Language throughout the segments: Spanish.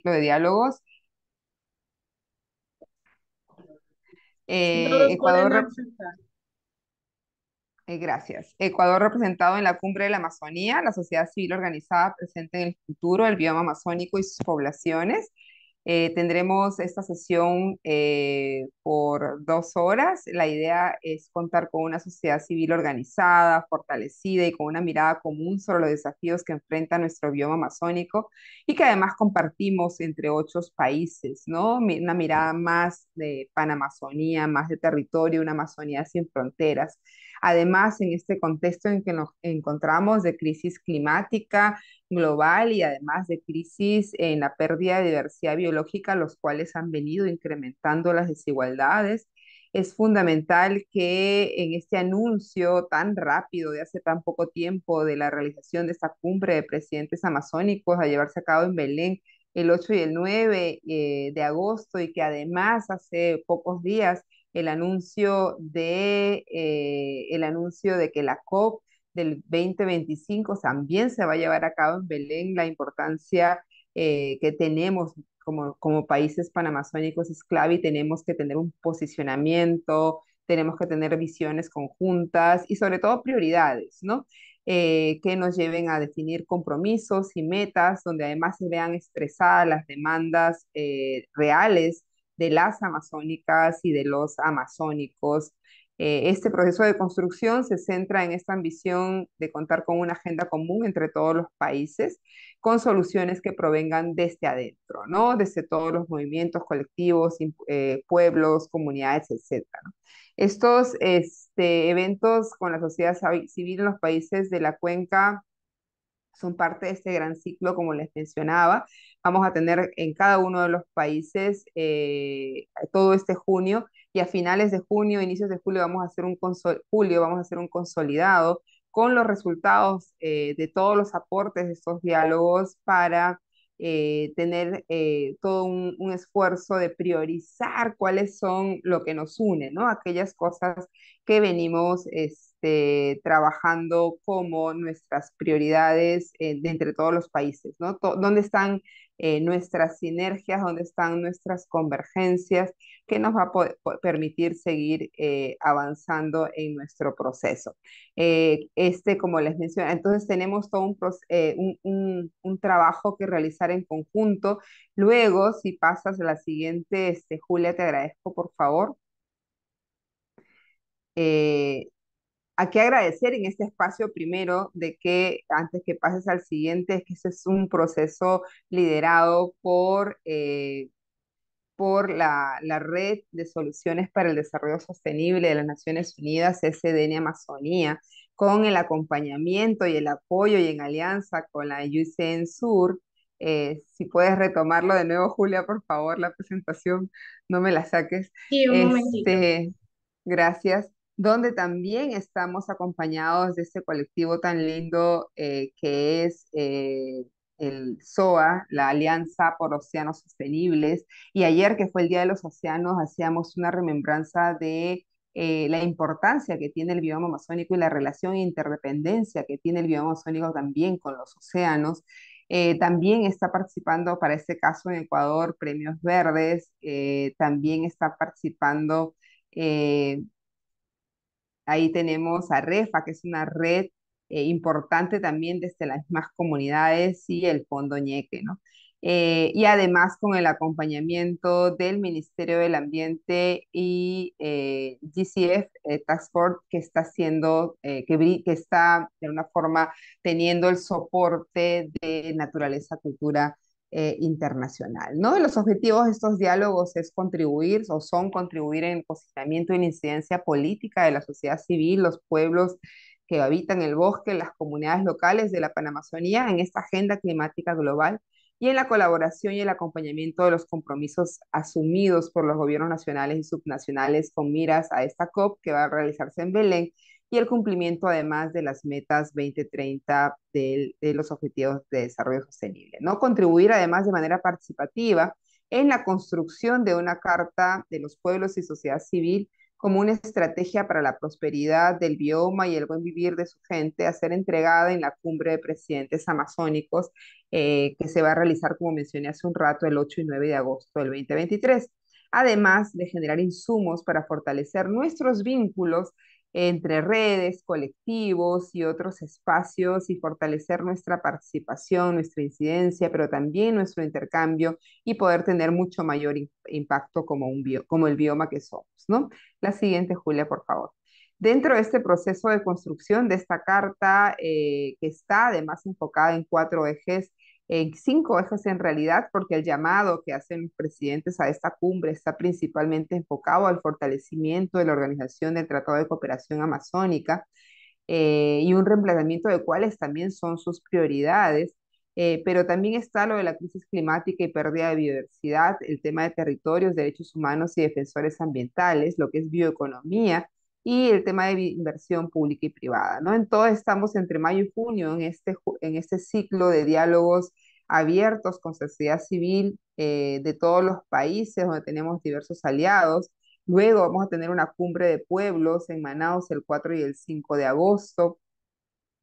ciclo de diálogos. No los pueden Ecuador. aceptar. Gracias. Ecuador representado en la Cumbre de la Amazonía, la sociedad civil organizada presente en el futuro del bioma amazónico y sus poblaciones. Tendremos esta sesión por 2 horas. La idea es contar con una sociedad civil organizada, fortalecida y con una mirada común sobre los desafíos que enfrenta nuestro bioma amazónico y que además compartimos entre 8 países, ¿no? Una mirada más de panamazonía, más de territorio, una Amazonía sin fronteras. Además, en este contexto en que nos encontramos de crisis climática global y además de crisis en la pérdida de diversidad biológica, los cuales han venido incrementando las desigualdades, es fundamental que en este anuncio tan rápido de hace tan poco tiempo de la realización de esta cumbre de presidentes amazónicos a llevarse a cabo en Belén el 8 y el 9 de agosto y que además hace pocos días el anuncio de que la COP del 2025 también se va a llevar a cabo en Belén, la importancia que tenemos como países panamazónicos es clave y tenemos que tener un posicionamiento, tenemos que tener visiones conjuntas y sobre todo prioridades, ¿no? Que nos lleven a definir compromisos y metas donde además se vean expresadas las demandas reales de las amazónicas y de los amazónicos. Este proceso de construcción se centra en esta ambición de contar con una agenda común entre todos los países, con soluciones que provengan desde adentro, ¿no? Desde todos los movimientos colectivos, pueblos, comunidades, etcétera, ¿no? Estos eventos con la sociedad civil en los países de la cuenca son parte de este gran ciclo, como les mencionaba. Vamos a tener en cada uno de los países todo este junio y a finales de junio, inicios de julio, vamos a hacer un consolidado con los resultados de todos los aportes de estos diálogos para tener todo un esfuerzo de priorizar cuáles son lo que nos une, ¿no? Aquellas cosas que venimos trabajando como nuestras prioridades de entre todos los países, ¿no? ¿Dónde están nuestras sinergias, dónde están nuestras convergencias, que nos va a permitir seguir avanzando en nuestro proceso? Como les mencioné, entonces tenemos todo un trabajo que realizar en conjunto. Luego, si pasas a la siguiente, Julia, te agradezco, por favor. Eh, Aquí agradecer en este espacio primero de que antes que pases al siguiente, es que este es un proceso liderado por la Red de Soluciones para el Desarrollo Sostenible de las Naciones Unidas, SDN Amazonía, con el acompañamiento y el apoyo y en alianza con la UCN Sur. Si puedes retomarlo de nuevo, Julia, por favor, la presentación, no me la saques. Sí, un momentito. Este, gracias. Donde también estamos acompañados de este colectivo tan lindo que es el SOA, la Alianza por Océanos Sostenibles. Y ayer, que fue el Día de los Océanos, hacíamos una remembranza de la importancia que tiene el bioma amazónico y la relación e interdependencia que tiene el bioma amazónico también con los océanos. También está participando, para este caso en Ecuador, Premios Verdes. También está participando, eh, ahí tenemos a REFA, que es una red importante también desde las mismas comunidades y el Fondo Ñeque, ¿no? Y además con el acompañamiento del Ministerio del Ambiente y GCF, Task Force, que está haciendo, que está de una forma teniendo el soporte de naturaleza, cultura internacional, ¿no? Y los objetivos de estos diálogos es contribuir o son contribuir en el posicionamiento y la incidencia política de la sociedad civil, los pueblos que habitan el bosque, las comunidades locales de la Panamazonía en esta agenda climática global y en la colaboración y el acompañamiento de los compromisos asumidos por los gobiernos nacionales y subnacionales con miras a esta COP que va a realizarse en Belén y el cumplimiento además de las metas 2030 de los Objetivos de Desarrollo Sostenible, ¿no? Contribuir además de manera participativa en la construcción de una carta de los pueblos y sociedad civil como una estrategia para la prosperidad del bioma y el buen vivir de su gente, a ser entregada en la cumbre de presidentes amazónicos que se va a realizar, como mencioné hace un rato, el 8 y 9 de agosto del 2023, además de generar insumos para fortalecer nuestros vínculos entre redes, colectivos y otros espacios y fortalecer nuestra participación, nuestra incidencia, pero también nuestro intercambio y poder tener mucho mayor impacto como, como el bioma que somos, ¿no? La siguiente, Julia, por favor. Dentro de este proceso de construcción de esta carta, que está además enfocada en cuatro ejes, en cinco ejes en realidad, porque el llamado que hacen los presidentes a esta cumbre está principalmente enfocado al fortalecimiento de la organización del Tratado de Cooperación Amazónica y un replanteamiento de cuáles también son sus prioridades. Pero también está lo de la crisis climática y pérdida de biodiversidad, el tema de territorios, derechos humanos y defensores ambientales, lo que es bioeconomía y el tema de inversión pública y privada, ¿no? Entonces estamos entre mayo y junio en este ciclo de diálogos abiertos con sociedad civil de todos los países donde tenemos diversos aliados. Luego vamos a tener una cumbre de pueblos en Manaus el 4 y el 5 de agosto.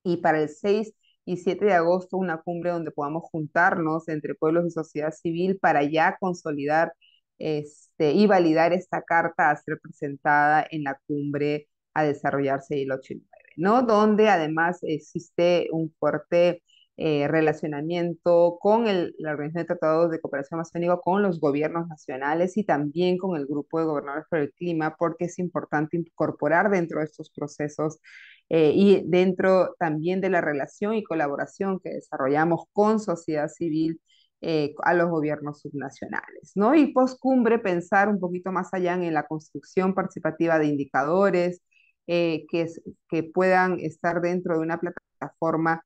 Y para el 6 y 7 de agosto una cumbre donde podamos juntarnos entre pueblos y sociedad civil para ya consolidar y validar esta carta a ser presentada en la cumbre a desarrollarse el 8 y 9, ¿no? Donde además existe un fuerte relacionamiento con la Organización de Tratados de Cooperación Amazónica, con los gobiernos nacionales y también con el Grupo de Gobernadores por el Clima, porque es importante incorporar dentro de estos procesos y dentro también de la relación y colaboración que desarrollamos con sociedad civil a los gobiernos subnacionales, ¿no? Y postcumbre pensar un poquito más allá en la construcción participativa de indicadores que puedan estar dentro de una plataforma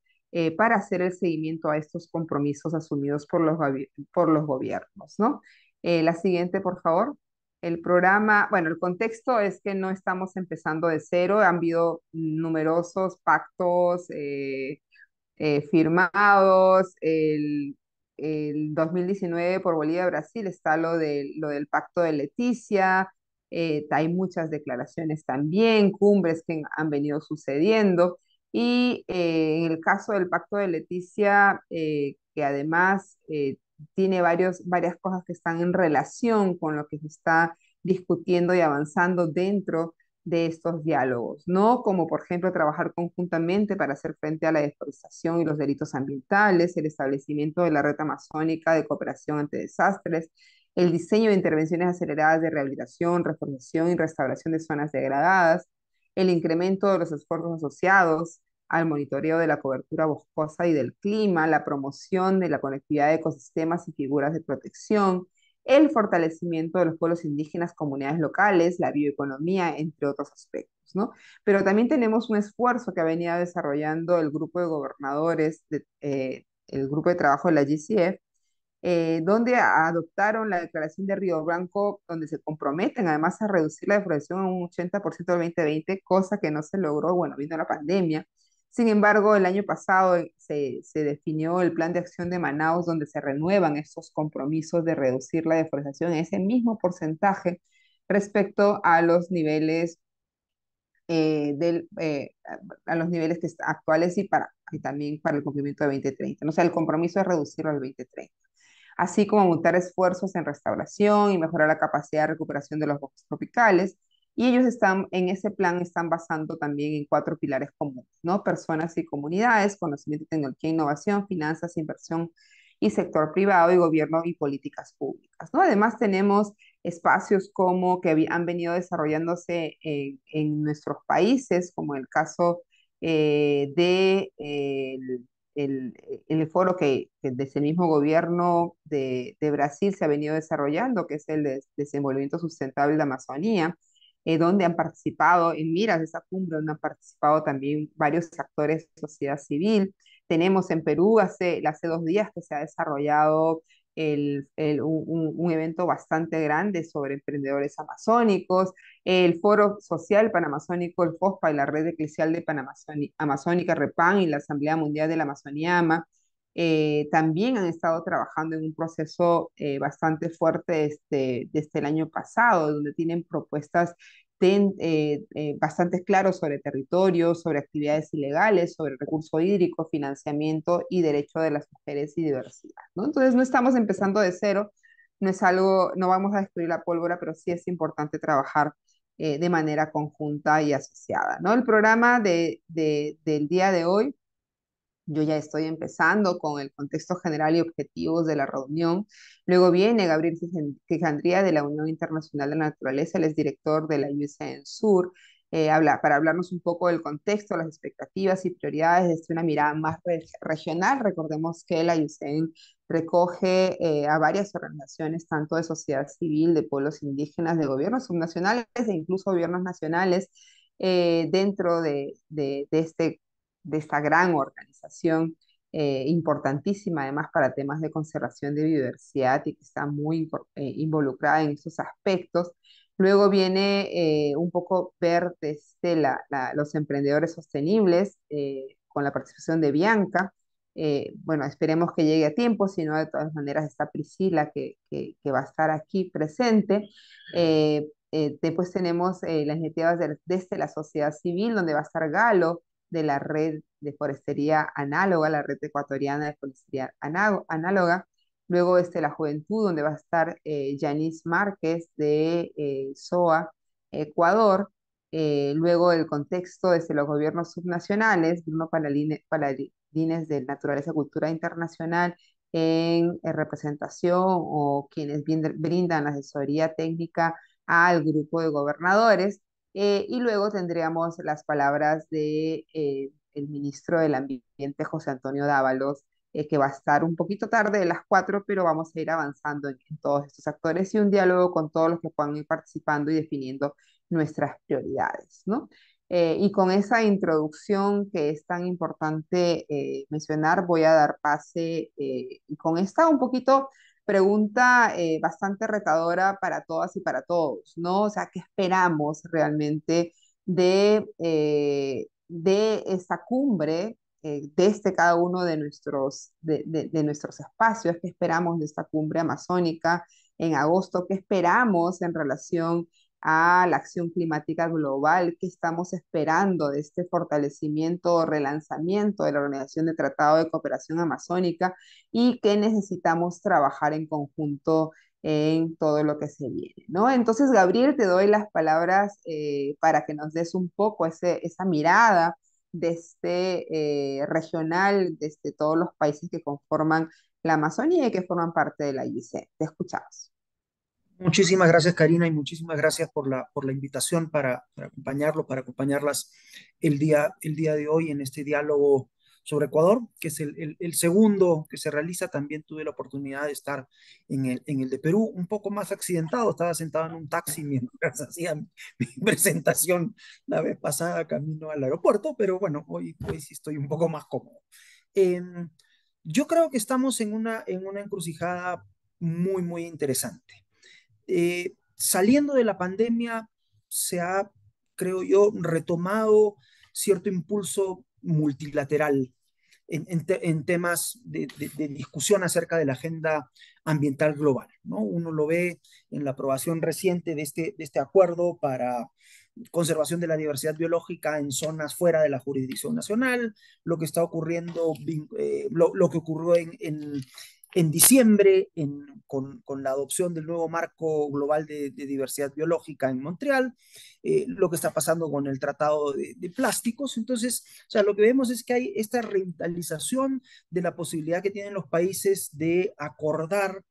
para hacer el seguimiento a estos compromisos asumidos por los gobiernos, ¿no? La siguiente, por favor. El programa, bueno, el contexto es que no estamos empezando de cero, han habido numerosos pactos firmados. El 2019 por Bolivia-Brasil está lo del pacto de Leticia, hay muchas declaraciones también, cumbres que han venido sucediendo. Y en el caso del pacto de Leticia, que además tiene varias cosas que están en relación con lo que se está discutiendo y avanzando dentro de estos diálogos, ¿no? Como por ejemplo trabajar conjuntamente para hacer frente a la deforestación y los delitos ambientales, el establecimiento de la red amazónica de cooperación ante desastres, el diseño de intervenciones aceleradas de rehabilitación, reforestación y restauración de zonas degradadas, el incremento de los esfuerzos asociados al monitoreo de la cobertura boscosa y del clima, la promoción de la conectividad de ecosistemas y figuras de protección, el fortalecimiento de los pueblos indígenas, comunidades locales, la bioeconomía, entre otros aspectos, ¿no? Pero también tenemos un esfuerzo que ha venido desarrollando el grupo de gobernadores, el grupo de trabajo de la GCF, donde adoptaron la declaración de Río Blanco, donde se comprometen además a reducir la deforestación a un 80% del 2020, cosa que no se logró, bueno, vino la pandemia. Sin embargo, el año pasado se definió el plan de acción de Manaus, donde se renuevan estos compromisos de reducir la deforestación en ese mismo porcentaje respecto a los niveles a los niveles actuales y también para el cumplimiento de 2030. O sea, el compromiso es reducirlo al 2030, así como montar esfuerzos en restauración y mejorar la capacidad de recuperación de los bosques tropicales. Y ellos están, en ese plan están basando también en cuatro pilares comunes, ¿no? Personas y comunidades, conocimiento, tecnología, innovación, finanzas, inversión y sector privado y gobierno y políticas públicas, ¿no? Además tenemos espacios como que han venido desarrollándose en nuestros países, como el caso de el, el foro que desde el mismo gobierno de Brasil se ha venido desarrollando, que es el de desenvolvimiento sustentable de la Amazonía, donde han participado en miras de esa cumbre, donde han participado también varios actores de sociedad civil. Tenemos en Perú hace 2 días que se ha desarrollado un evento bastante grande sobre emprendedores amazónicos, el Foro Social Panamazónico, el FOSPA y la Red Eclesial de Panamazónica, REPAN y la Asamblea Mundial de la Amazoniama, también han estado trabajando en un proceso bastante fuerte desde el año pasado, donde tienen propuestas bastante claros sobre territorios, sobre actividades ilegales, sobre recurso hídrico, financiamiento y derecho de las mujeres y diversidad, ¿no? Entonces no estamos empezando de cero, no es algo, no vamos a destruir la pólvora, pero sí es importante trabajar de manera conjunta y asociada, ¿no? El programa del día de hoy, yo ya estoy empezando con el contexto general y objetivos de la reunión. Luego viene Gabriel Quijandría de la Unión Internacional de la Naturaleza, él es director de la UICN Sur, para hablarnos un poco del contexto, las expectativas y prioridades desde una mirada más regional. Recordemos que la UICN recoge a varias organizaciones, tanto de sociedad civil, de pueblos indígenas, de gobiernos subnacionales e incluso gobiernos nacionales, dentro de esta gran organización, importantísima además para temas de conservación de biodiversidad y que está muy involucrada en estos aspectos. Luego viene un poco ver desde los emprendedores sostenibles, con la participación de Bianca. Bueno, esperemos que llegue a tiempo, si no, de todas maneras está Priscila que va a estar aquí presente. Después tenemos las iniciativas desde la sociedad civil, donde va a estar Galo, de la red de forestería análoga, la red ecuatoriana de forestería análoga. Luego la juventud, donde va a estar Yanis Márquez de SOA Ecuador. Luego el contexto desde los gobiernos subnacionales, Bruno Paladines de Naturaleza y Cultura Internacional en representación, o quienes brindan asesoría técnica al grupo de gobernadores. Y luego tendríamos las palabras de el ministro del Ambiente, José Antonio Dávalos, que va a estar un poquito tarde de las 4, pero vamos a ir avanzando en todos estos actores y un diálogo con todos los que puedan ir participando y definiendo nuestras prioridades, ¿no? Y con esa introducción que es tan importante mencionar, voy a dar pase, y con esta un poquito pregunta bastante retadora para todas y para todos, ¿no? O sea, ¿qué esperamos realmente de esta cumbre, desde cada uno de nuestros espacios? ¿Qué esperamos de esta cumbre amazónica en agosto? ¿Qué esperamos en relación a la acción climática global? ¿Qué estamos esperando de este fortalecimiento o relanzamiento de la Organización de Tratado de Cooperación Amazónica? ¿Y qué necesitamos trabajar en conjunto en todo lo que se viene, ¿no? Entonces, Gabriel, te doy las palabras para que nos des un poco esa mirada regional, desde todos los países que conforman la Amazonía y que forman parte de la IEC. Te escuchamos. Muchísimas gracias, Karina, y muchísimas gracias por la invitación para acompañarlas el día de hoy en este diálogo sobre Ecuador, que es el segundo que se realiza. También tuve la oportunidad de estar en el de Perú, un poco más accidentado. Estaba sentado en un taxi mientras hacía mi presentación la vez pasada camino al aeropuerto, pero bueno, hoy sí estoy un poco más cómodo. Em, yo creo que estamos en una encrucijada muy interesante. Saliendo de la pandemia, se ha, creo yo, retomado cierto impulso multilateral en temas de discusión acerca de la agenda ambiental global, ¿no? Uno lo ve en la aprobación reciente de este acuerdo para conservación de la diversidad biológica en zonas fuera de la jurisdicción nacional, lo que está ocurriendo, lo que ocurrió en diciembre con la adopción del nuevo marco global de diversidad biológica en Montreal, lo que está pasando con el tratado de plásticos. Entonces, o sea, lo que vemos es que hay esta revitalización de la posibilidad que tienen los países de acordar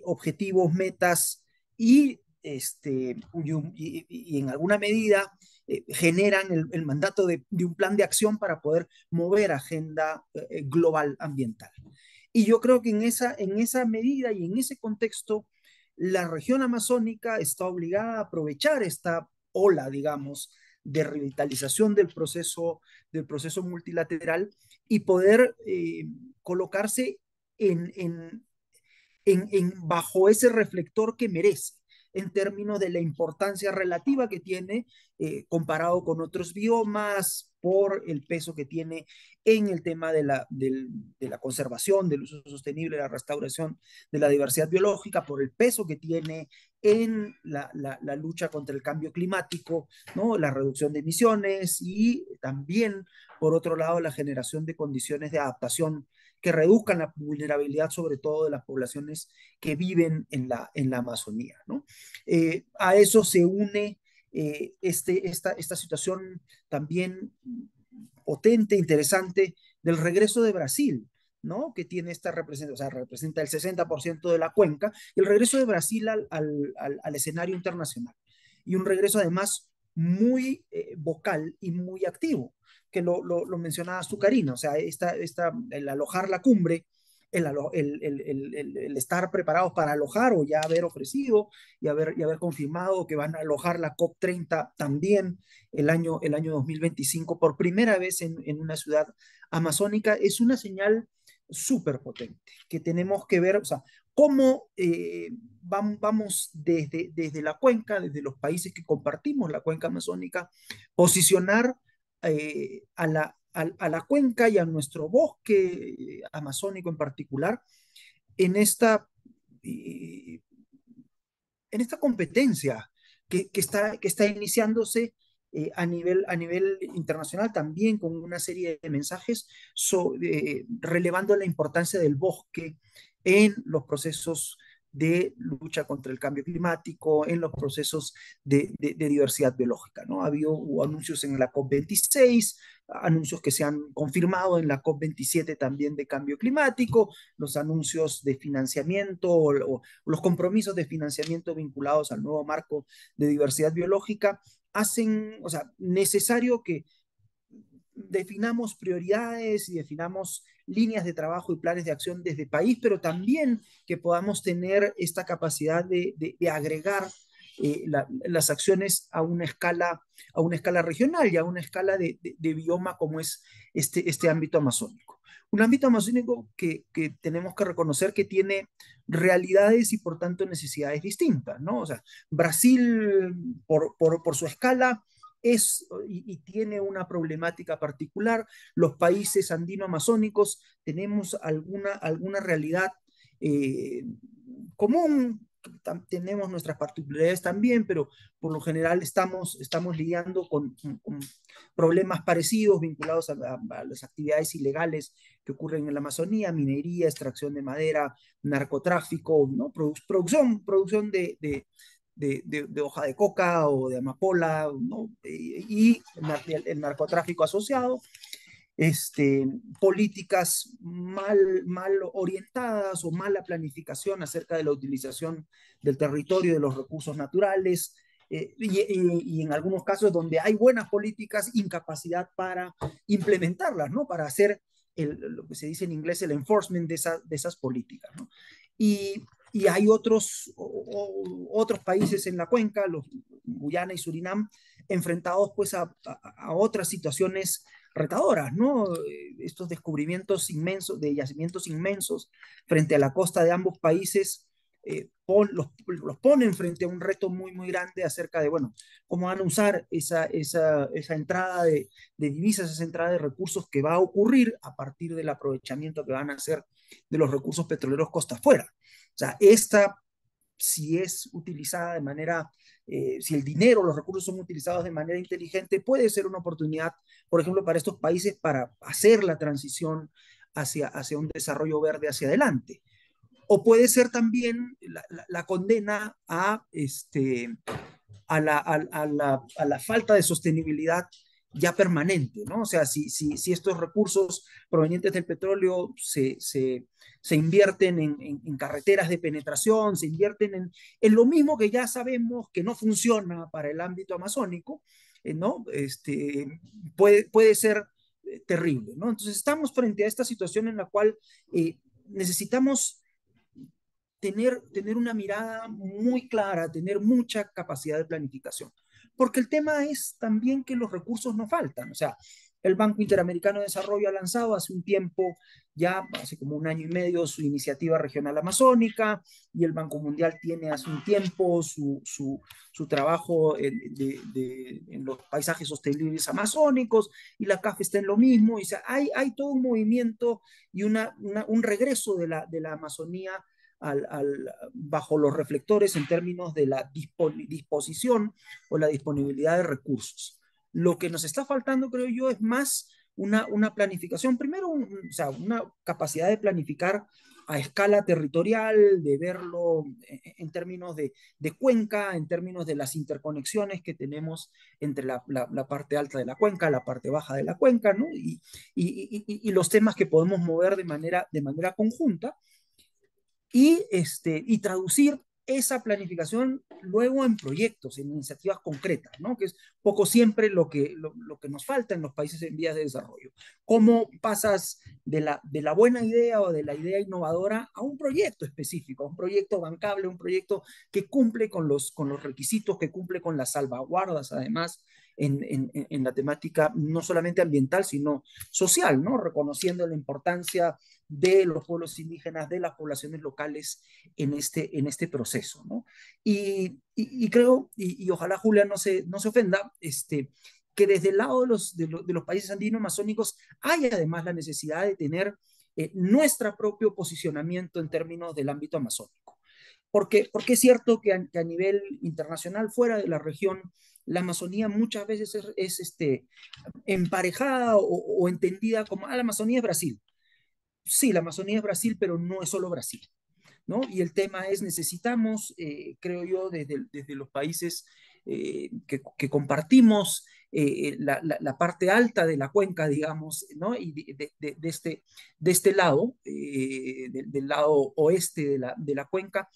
objetivos, metas y, y en alguna medida generan el mandato de un plan de acción para poder mover agenda global ambiental. Y yo creo que en esa medida y en ese contexto, la región amazónica está obligada a aprovechar esta ola, digamos, de revitalización del proceso multilateral y poder colocarse en, en, bajo ese reflector que merece en términos de la importancia relativa que tiene comparado con otros biomas, por el peso que tiene en el tema de la conservación, del uso sostenible, la restauración de la diversidad biológica, por el peso que tiene en la lucha contra el cambio climático, ¿no? La reducción de emisiones y también, por otro lado, la generación de condiciones de adaptación que reduzcan la vulnerabilidad, sobre todo de las poblaciones que viven en la Amazonía, ¿no? A eso se une esta situación también potente, interesante, del regreso de Brasil, ¿no? Que tiene esta representación, o sea, representa el 60% de la cuenca, y el regreso de Brasil al escenario internacional. Y un regreso además muy vocal y muy activo, que lo mencionabas tú, Karina, o sea, el alojar la cumbre, el estar preparados para alojar o ya haber ofrecido y haber confirmado que van a alojar la COP30 también el año 2025 por primera vez en una ciudad amazónica, es una señal súper potente que tenemos que ver, o sea, cómo vamos desde la cuenca, desde los países que compartimos la cuenca amazónica, posicionar a la cuenca y a nuestro bosque amazónico en particular en eh, esta competencia que está iniciándose a nivel internacional, también con una serie de mensajes relevando la importancia del bosque en los procesos de lucha contra el cambio climático, en los procesos de diversidad biológica, ¿no? Hubo anuncios en la COP26, anuncios que se han confirmado en la COP27 también de cambio climático, los anuncios de financiamiento o los compromisos de financiamiento vinculados al nuevo marco de diversidad biológica hacen, o sea, necesario que definamos prioridades y definamos líneas de trabajo y planes de acción desde el país, pero también que podamos tener esta capacidad de agregar las acciones a una escala regional y a una escala de bioma como es este ámbito amazónico. Un ámbito amazónico que tenemos que reconocer que tiene realidades y por tanto necesidades distintas, ¿no? O sea, Brasil, por su escala, y tiene una problemática particular. Los países andino-amazónicos tenemos alguna realidad eh, común, tenemos nuestras particularidades también, pero por lo general estamos lidiando con problemas parecidos vinculados a las actividades ilegales que ocurren en la Amazonía: minería, extracción de madera, narcotráfico, ¿no? Producción de hoja de coca o de amapola, ¿no? Y el narcotráfico asociado, políticas mal orientadas o mala planificación acerca de la utilización del territorio y de los recursos naturales, y en algunos casos donde hay buenas políticas, incapacidad para implementarlas, ¿no? Para hacer lo que se dice en inglés el enforcement de esas políticas, ¿no? Y hay otros países en la cuenca, Guyana y Surinam, enfrentados pues a otras situaciones retadoras, ¿no? Estos descubrimientos inmensos, de yacimientos inmensos frente a la costa de ambos países, los ponen frente a un reto muy, muy grande acerca de, bueno, cómo van a usar esa entrada de divisas, esa entrada de recursos que va a ocurrir a partir del aprovechamiento que van a hacer de los recursos petroleros costa afuera. O sea, si es utilizada de manera, si el dinero, los recursos son utilizados de manera inteligente, puede ser una oportunidad, por ejemplo, para estos países para hacer la transición hacia un desarrollo verde hacia adelante. O puede ser también la condena a la falta de sostenibilidad ya permanente, ¿no? O sea, si estos recursos provenientes del petróleo se invierten en carreteras de penetración, se invierten en lo mismo que ya sabemos que no funciona para el ámbito amazónico, ¿no? Puede ser terrible, ¿no? Entonces estamos frente a esta situación en la cual necesitamos tener una mirada muy clara, tener mucha capacidad de planificación. Porque el tema es también que los recursos no faltan. O sea, el Banco Interamericano de Desarrollo ha lanzado hace un tiempo, ya hace como un año y medio, su iniciativa regional amazónica, y el Banco Mundial tiene hace un tiempo su trabajo en los paisajes sostenibles amazónicos, y la CAF está en lo mismo. Y, o sea, hay todo un movimiento y un regreso de la Amazonía bajo los reflectores en términos de la disposición o la disponibilidad de recursos. Lo que nos está faltando, creo yo, es más una planificación, primero, o sea, una capacidad de planificar a escala territorial, de verlo en términos de cuenca, en términos de las interconexiones que tenemos entre la parte alta de la cuenca, la parte baja de la cuenca, ¿no? Y los temas que podemos mover de manera conjunta y traducir esa planificación luego en proyectos, en iniciativas concretas, ¿no? Que es poco siempre lo que nos falta en los países en vías de desarrollo. ¿Cómo pasas de la buena idea o de la idea innovadora a un proyecto específico, a un proyecto bancable, un proyecto que cumple con los requisitos, que cumple con las salvaguardas, además, en la temática no solamente ambiental, sino social, ¿no? Reconociendo la importancia de los pueblos indígenas, de las poblaciones locales en este proceso, ¿no? Y creo, y ojalá Julia no se ofenda, que desde el lado de los países andinos amazónicos hay además la necesidad de tener nuestro propio posicionamiento en términos del ámbito amazónico. Porque es cierto que a nivel internacional, fuera de la región, la Amazonía muchas veces es emparejada o entendida como, la Amazonía es Brasil. Sí, la Amazonía es Brasil, pero no es solo Brasil, ¿no? Y el tema es, necesitamos, creo yo, desde los países que compartimos la parte alta de la cuenca, digamos, ¿no? Y de este lado, del lado oeste de la cuenca,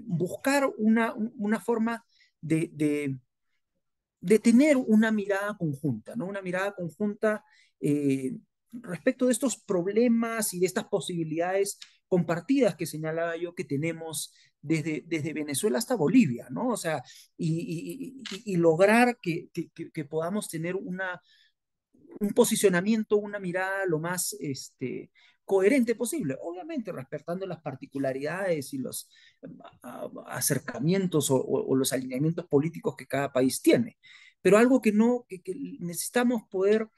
buscar una forma de tener una mirada conjunta, ¿no? Una mirada conjunta eh, respecto de estos problemas y de estas posibilidades compartidas que señalaba yo que tenemos desde Venezuela hasta Bolivia, ¿no? O sea, y lograr que podamos tener un posicionamiento, una mirada lo más coherente posible, obviamente respetando las particularidades y los acercamientos o los alineamientos políticos que cada país tiene. Pero algo que no, que necesitamos poder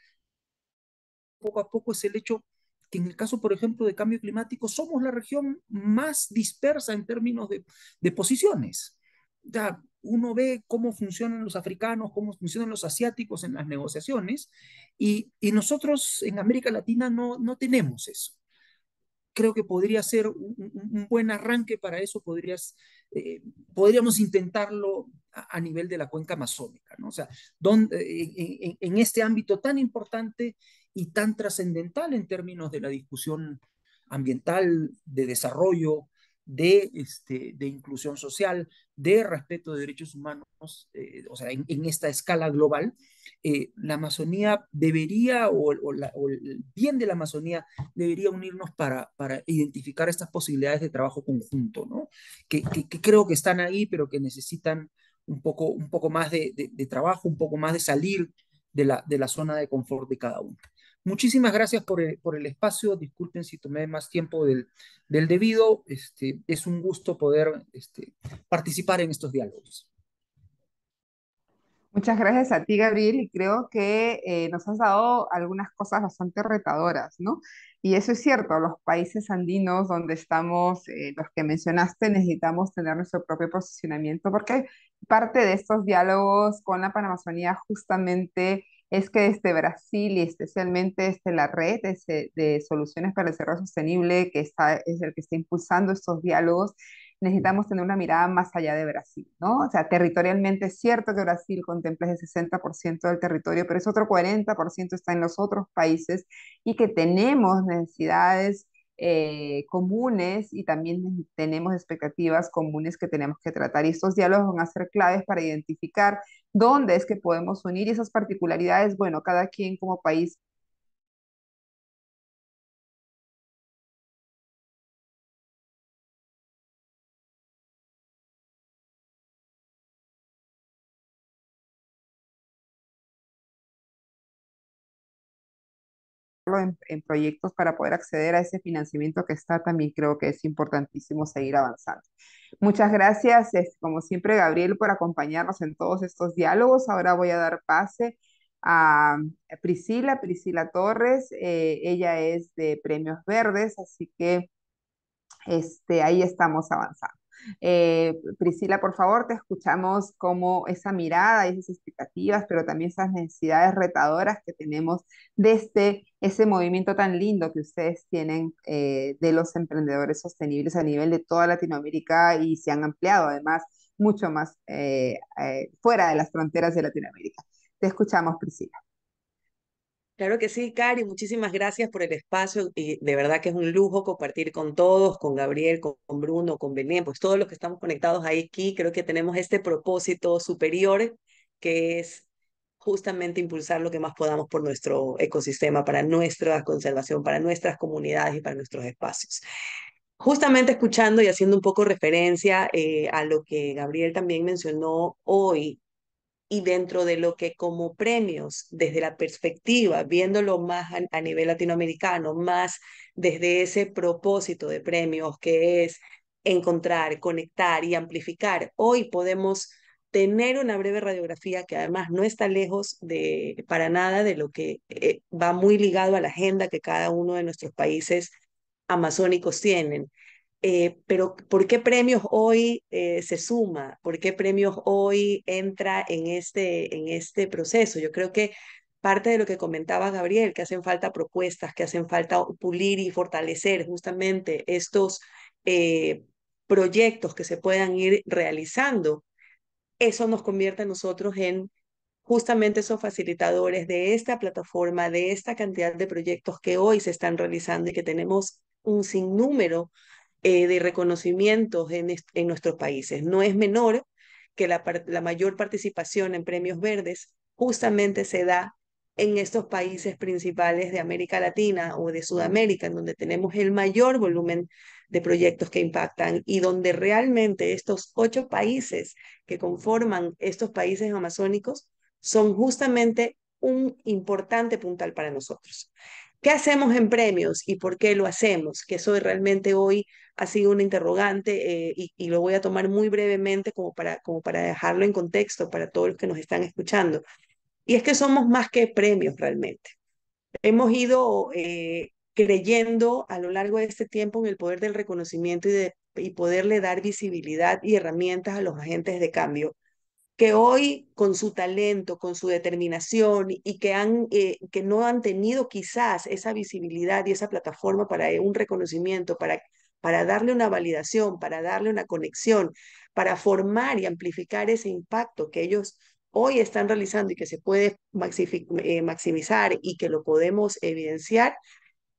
poco a poco es el hecho que en el caso, por ejemplo, de cambio climático, somos la región más dispersa en términos de posiciones. Ya uno ve cómo funcionan los africanos, cómo funcionan los asiáticos en las negociaciones, y nosotros en América Latina no tenemos eso. Creo que podría ser un buen arranque para eso, eh, podríamos intentarlo a nivel de la cuenca amazónica, ¿no? O sea, en este ámbito tan importante y tan trascendental en términos de la discusión ambiental, de desarrollo, de inclusión social, de respeto de derechos humanos, o sea, en esta escala global, la Amazonía debería, o el bien de la Amazonía debería unirnos para identificar estas posibilidades de trabajo conjunto, ¿no? Que creo que están ahí, pero que necesitan un poco más de trabajo, un poco más de salir de la zona de confort de cada uno. Muchísimas gracias por el espacio. Disculpen si tomé más tiempo del debido. Es un gusto poder participar en estos diálogos. Muchas gracias a ti, Gabriel, y creo que nos has dado algunas cosas bastante retadoras, ¿no? Y eso es cierto, los países andinos donde estamos, los que mencionaste, necesitamos tener nuestro propio posicionamiento, porque parte de estos diálogos con la Panamazonía justamente es que desde Brasil y especialmente desde la red de soluciones para el desarrollo sostenible, es el que está impulsando estos diálogos, necesitamos tener una mirada más allá de Brasil, ¿no? O sea, territorialmente es cierto que Brasil contempla el 60% del territorio, pero ese otro 40% está en los otros países y que tenemos necesidades comunes y también tenemos expectativas comunes que tenemos que tratar. Y estos diálogos van a ser claves para identificar dónde es que podemos unir esas particularidades. Bueno, cada quien como país en proyectos para poder acceder a ese financiamiento que está, también creo que es importantísimo seguir avanzando. Muchas gracias, como siempre, Gabriel, por acompañarnos en todos estos diálogos. Ahora voy a dar pase a Priscila Torres. Ella es de Premios Verdes, así que ahí estamos avanzando. Priscila, por favor, te escuchamos como esa mirada y esas expectativas, pero también esas necesidades retadoras que tenemos desde ese movimiento tan lindo que ustedes tienen de los emprendedores sostenibles a nivel de toda Latinoamérica y se han ampliado además mucho más fuera de las fronteras de Latinoamérica. Te escuchamos, Priscila. Claro que sí, Cari, muchísimas gracias por el espacio y de verdad que es un lujo compartir con todos, con Gabriel, con Bruno, con Belén, pues todos los que estamos conectados ahí aquí, creo que tenemos este propósito superior que es justamente impulsar lo que más podamos por nuestro ecosistema, para nuestra conservación, para nuestras comunidades y para nuestros espacios. Justamente escuchando y haciendo un poco referencia a lo que Gabriel también mencionó hoy y dentro de lo que como premios, desde la perspectiva, viéndolo más a nivel latinoamericano, más desde ese propósito de premios que es encontrar, conectar y amplificar, hoy podemos tener una breve radiografía que además no está lejos de para nada de lo que va muy ligado a la agenda que cada uno de nuestros países amazónicos tienen. Pero ¿por qué premios hoy se suma? ¿Por qué premios hoy entra en este proceso? Yo creo que parte de lo que comentaba Gabriel, que hacen falta propuestas, que hacen falta pulir y fortalecer justamente estos eh, proyectos que se puedan ir realizando, eso nos convierte a nosotros en justamente esos facilitadores de esta plataforma, de esta cantidad de proyectos que hoy se están realizando y que tenemos un sinnúmero de reconocimientos en nuestros países. No es menor que la mayor participación en premios verdes justamente se da en estos países principales de América Latina o de Sudamérica, en donde tenemos el mayor volumen de proyectos que impactan y donde realmente estos 8 países que conforman estos países amazónicos son justamente un importante puntal para nosotros. ¿Qué hacemos en premios y por qué lo hacemos? Que eso realmente hoy ha sido una interrogante y lo voy a tomar muy brevemente como para dejarlo en contexto para todos los que nos están escuchando. Y es que somos más que premios realmente. Hemos ido creyendo a lo largo de este tiempo en el poder del reconocimiento y poderle dar visibilidad y herramientas a los agentes de cambio que hoy con su talento, con su determinación y que no han tenido quizás esa visibilidad y esa plataforma para un reconocimiento, para darle una validación, para darle una conexión, para formar y amplificar ese impacto que ellos hoy están realizando y que se puede maximizar y que lo podemos evidenciar,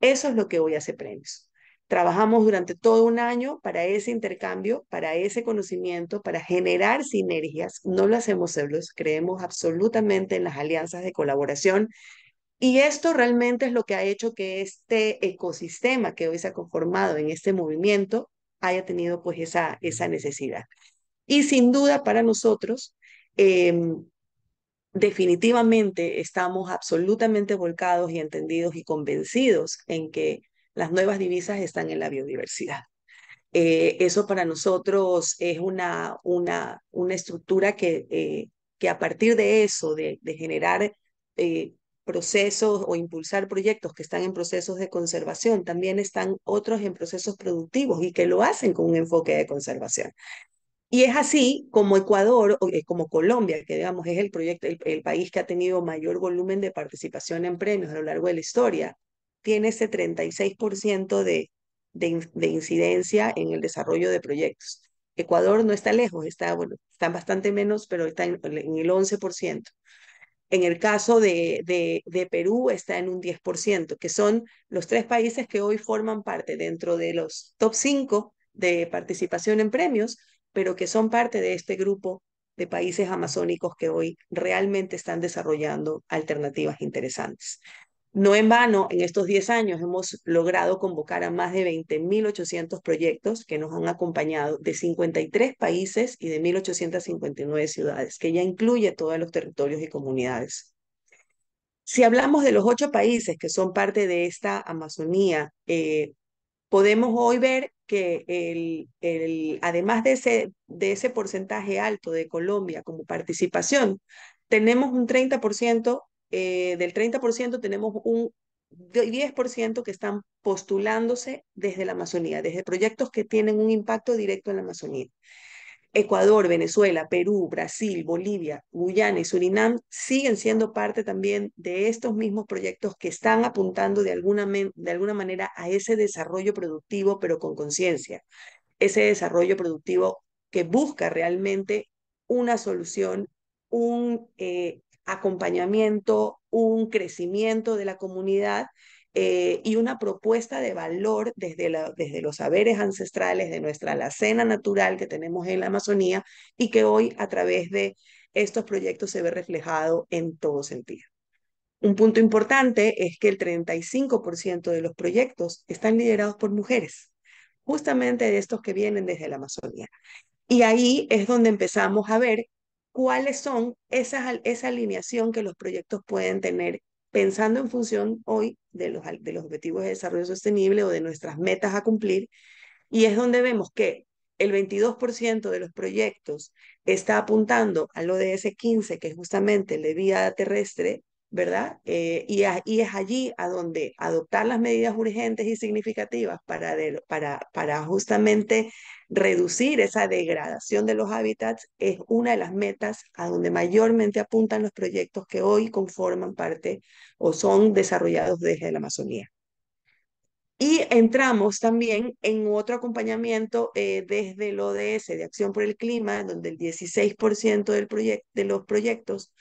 eso es lo que hoy hace Premios. Trabajamos durante todo un año para ese intercambio, para ese conocimiento, para generar sinergias. No lo hacemos solos, creemos absolutamente en las alianzas de colaboración y esto realmente es lo que ha hecho que este ecosistema que hoy se ha conformado en este movimiento haya tenido pues esa necesidad. Y sin duda para nosotros, eh, definitivamente estamos absolutamente volcados y entendidos y convencidos en que las nuevas divisas están en la biodiversidad. Eso para nosotros es una estructura que a partir de eso, de generar procesos o impulsar proyectos que están en procesos de conservación, también están otros en procesos productivos y que lo hacen con un enfoque de conservación. Y es así como Ecuador, como Colombia, que digamos es el proyecto, el país que ha tenido mayor volumen de participación en premios a lo largo de la historia, tiene ese 36% de incidencia en el desarrollo de proyectos. Ecuador no está lejos, bueno, está bastante menos, pero está en el 11%. En el caso de Perú está en un 10%, que son los 3 países que hoy forman parte dentro de los top 5 de participación en premios, pero que son parte de este grupo de países amazónicos que hoy realmente están desarrollando alternativas interesantes. No en vano, en estos 10 años hemos logrado convocar a más de 20.800 proyectos que nos han acompañado de 53 países y de 1.859 ciudades, que ya incluye todos los territorios y comunidades. Si hablamos de los 8 países que son parte de esta Amazonía, podemos hoy ver que además de ese porcentaje alto de Colombia como participación, tenemos un 30%, del 30% tenemos 10% que están postulándose desde la Amazonía, desde proyectos que tienen un impacto directo en la Amazonía. Ecuador, Venezuela, Perú, Brasil, Bolivia, Guyana y Surinam siguen siendo parte también de estos mismos proyectos que están apuntando de alguna manera a ese desarrollo productivo, pero con conciencia, ese desarrollo productivo que busca realmente una solución, un acompañamiento, un crecimiento de la comunidad y una propuesta de valor desde los saberes ancestrales de nuestra alacena natural que tenemos en la Amazonía y que hoy a través de estos proyectos se ve reflejado en todo sentido. Un punto importante es que el 35% de los proyectos están liderados por mujeres, justamente de estos que vienen desde la Amazonía. Y ahí es donde empezamos a ver cuáles son esa alineación que los proyectos pueden tener pensando en función hoy de los objetivos de desarrollo sostenible o de nuestras metas a cumplir. Y es donde vemos que el 22% de los proyectos está apuntando al ODS 15, que es justamente el de vía terrestre, ¿verdad? Y es allí a donde adoptar las medidas urgentes y significativas para justamente reducir esa degradación de los hábitats es una de las metas a donde mayormente apuntan los proyectos que hoy conforman parte o son desarrollados desde la Amazonía. Y entramos también en otro acompañamiento desde el ODS de Acción por el Clima, donde el 16% de los proyectos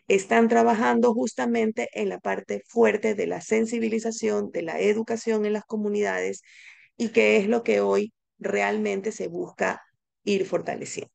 están trabajando justamente en la parte fuerte de la sensibilización, de la educación en las comunidades y que es lo que hoy realmente se busca ir fortaleciendo.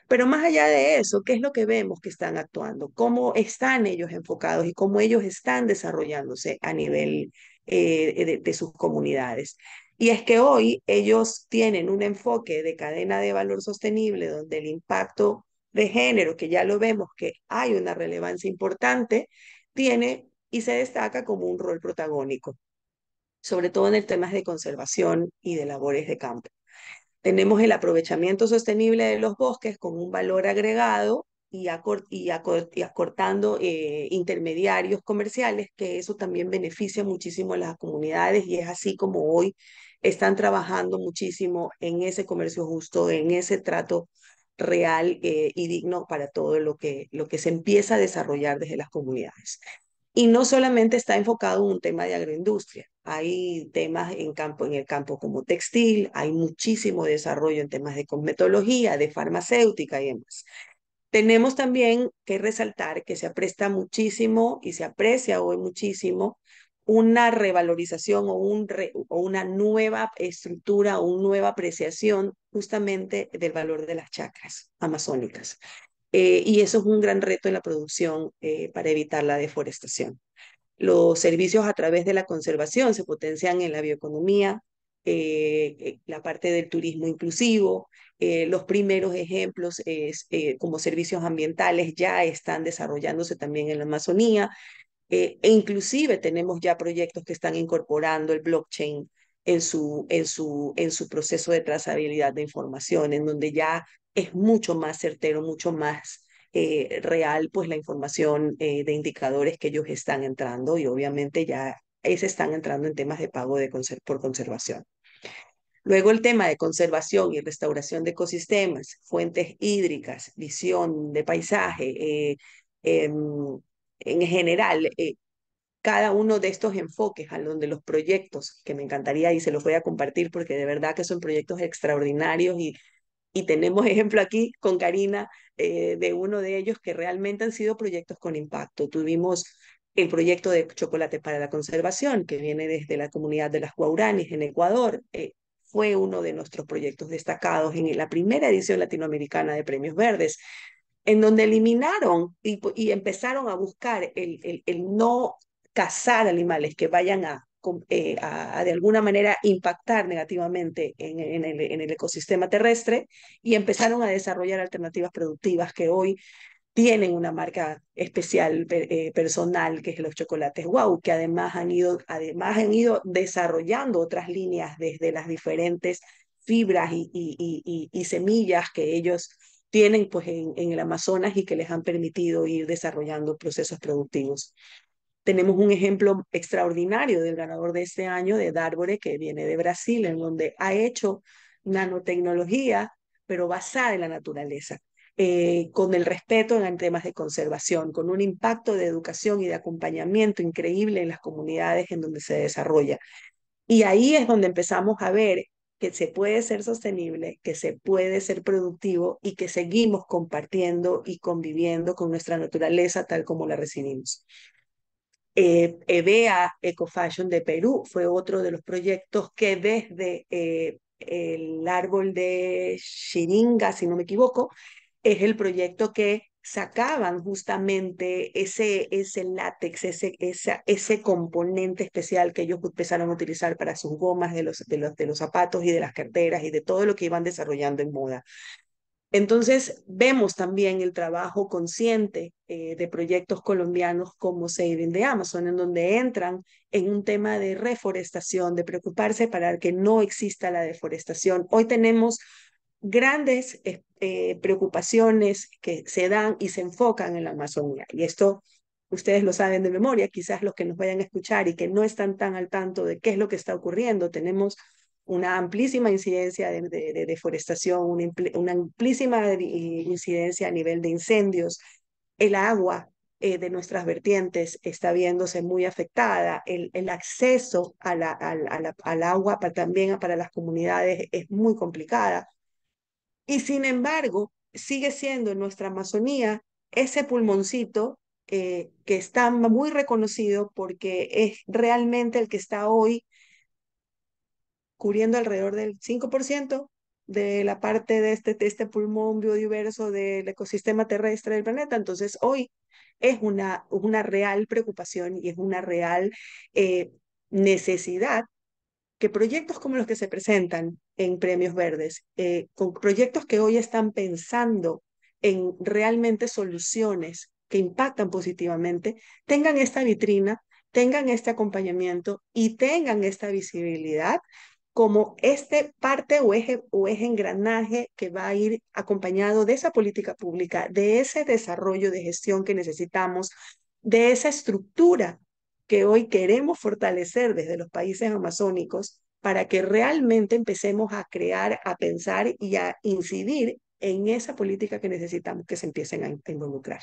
Pero más allá de eso, ¿qué es lo que vemos que están actuando? ¿Cómo están ellos enfocados y cómo ellos están desarrollándose a nivel de sus comunidades? Y es que hoy ellos tienen un enfoque de cadena de valor sostenible donde el impacto de género, que ya lo vemos que hay una relevancia importante, tiene y se destaca como un rol protagónico, sobre todo en el temas de conservación y de labores de campo. Tenemos el aprovechamiento sostenible de los bosques con un valor agregado y acortando intermediarios comerciales, que eso también beneficia muchísimo a las comunidades y es así como hoy están trabajando muchísimo en ese comercio justo, en ese trato real y digno para todo lo que se empieza a desarrollar desde las comunidades. Y no solamente está enfocado en un tema de agroindustria, hay temas en el campo como textil, hay muchísimo desarrollo en temas de cosmetología, de farmacéutica y demás. Tenemos también que resaltar que se apresta muchísimo y se aprecia hoy muchísimo una revalorización o una nueva estructura o una nueva apreciación justamente del valor de las chacras amazónicas. Y eso es un gran reto en la producción para evitar la deforestación. Los servicios a través de la conservación se potencian en la bioeconomía, la parte del turismo inclusivo. Los primeros ejemplos como servicios ambientales ya están desarrollándose también en la Amazonía. E inclusive tenemos ya proyectos que están incorporando el blockchain en su proceso de trazabilidad de información, en donde ya es mucho más certero, mucho más real, pues la información de indicadores que ellos están entrando y obviamente ya se están entrando en temas de pago por conservación. Luego el tema de conservación y restauración de ecosistemas, fuentes hídricas, visión de paisaje, en general, cada uno de estos enfoques a donde los proyectos, que me encantaría y se los voy a compartir porque de verdad que son proyectos extraordinarios y tenemos ejemplo aquí con Karina de uno de ellos que realmente han sido proyectos con impacto. Tuvimos el proyecto de chocolate para la conservación que viene desde la comunidad de las Guauranis en Ecuador. Fue uno de nuestros proyectos destacados en la primera edición latinoamericana de Premios Verdes, en donde eliminaron y empezaron a buscar el no cazar animales que vayan a de alguna manera impactar negativamente en el ecosistema terrestre y empezaron a desarrollar alternativas productivas que hoy tienen una marca especial personal que es los chocolates Wow, que además han ido desarrollando otras líneas desde las diferentes fibras y semillas que ellos tienen pues en el Amazonas y que les han permitido ir desarrollando procesos productivos. Tenemos un ejemplo extraordinario del ganador de este año, de Darbore, que viene de Brasil, en donde ha hecho nanotecnología, pero basada en la naturaleza, con el respeto en temas de conservación, con un impacto de educación y de acompañamiento increíble en las comunidades en donde se desarrolla. Y ahí es donde empezamos a ver que se puede ser sostenible, que se puede ser productivo y que seguimos compartiendo y conviviendo con nuestra naturaleza tal como la recibimos. EVEA Ecofashion de Perú fue otro de los proyectos que desde el árbol de Xiringa, si no me equivoco, es el proyecto que sacaban justamente ese látex, ese componente especial que ellos empezaron a utilizar para sus gomas de los zapatos y de las carteras y de todo lo que iban desarrollando en moda. Entonces, vemos también el trabajo consciente de proyectos colombianos como Saving the Amazon, en donde entran en un tema de reforestación, de preocuparse para que no exista la deforestación. Hoy tenemos grandes preocupaciones que se dan y se enfocan en la Amazonía. Y esto ustedes lo saben de memoria, quizás los que nos vayan a escuchar y que no están tan al tanto de qué es lo que está ocurriendo. Tenemos una amplísima incidencia de deforestación, una amplísima incidencia a nivel de incendios. El agua de nuestras vertientes está viéndose muy afectada. El acceso al agua también para las comunidades es muy complicada. Y sin embargo, sigue siendo en nuestra Amazonía ese pulmoncito que está muy reconocido porque es realmente el que está hoy cubriendo alrededor del 5% de la parte de este pulmón biodiverso del ecosistema terrestre del planeta. Entonces, hoy es una real preocupación y es una real necesidad que proyectos como los que se presentan en Premios Verdes, con proyectos que hoy están pensando en realmente soluciones que impactan positivamente, tengan esta vitrina, tengan este acompañamiento y tengan esta visibilidad como este parte o eje engranaje que va a ir acompañado de esa política pública, de ese desarrollo de gestión que necesitamos, de esa estructura que hoy queremos fortalecer desde los países amazónicos para que realmente empecemos a crear, a pensar y a incidir en esa política que necesitamos que se empiecen a involucrar.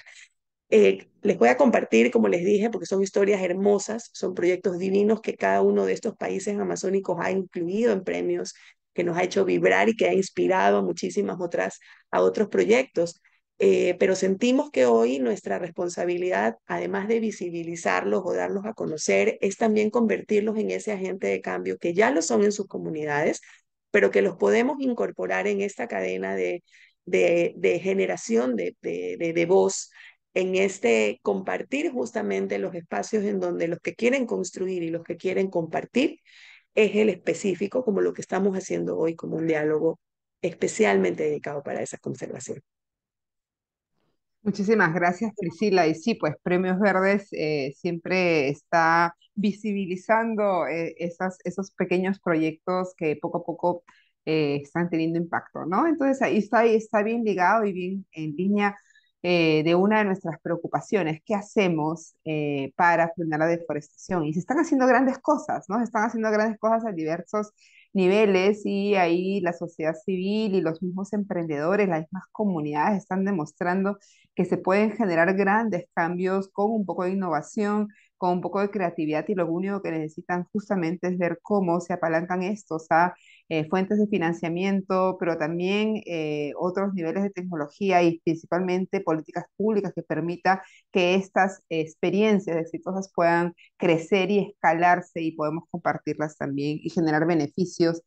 Les voy a compartir, como les dije, porque son historias hermosas, son proyectos divinos que cada uno de estos países amazónicos ha incluido en premios, que nos ha hecho vibrar y que ha inspirado a muchísimas otras, a otros proyectos. Pero sentimos que hoy nuestra responsabilidad, además de visibilizarlos o darlos a conocer, es también convertirlos en ese agente de cambio que ya lo son en sus comunidades, pero que los podemos incorporar en esta cadena de generación de voz en este compartir justamente los espacios en donde los que quieren construir y los que quieren compartir es el específico, como lo que estamos haciendo hoy, como un diálogo especialmente dedicado para esa conservación. Muchísimas gracias, Priscila. Y sí, pues Premios Verdes siempre está visibilizando esos pequeños proyectos que poco a poco están teniendo impacto, ¿no? Entonces ahí está bien ligado y bien en línea de una de nuestras preocupaciones. ¿Qué hacemos para frenar la deforestación? Y se están haciendo grandes cosas, ¿no? Se están haciendo grandes cosas a diversos niveles y ahí la sociedad civil y los mismos emprendedores, las mismas comunidades están demostrando que se pueden generar grandes cambios con un poco de innovación, con un poco de creatividad y lo único que necesitan justamente es ver cómo se apalancan estos a fuentes de financiamiento, pero también otros niveles de tecnología y principalmente políticas públicas que permita que estas experiencias exitosas puedan crecer y escalarse y podemos compartirlas también y generar beneficios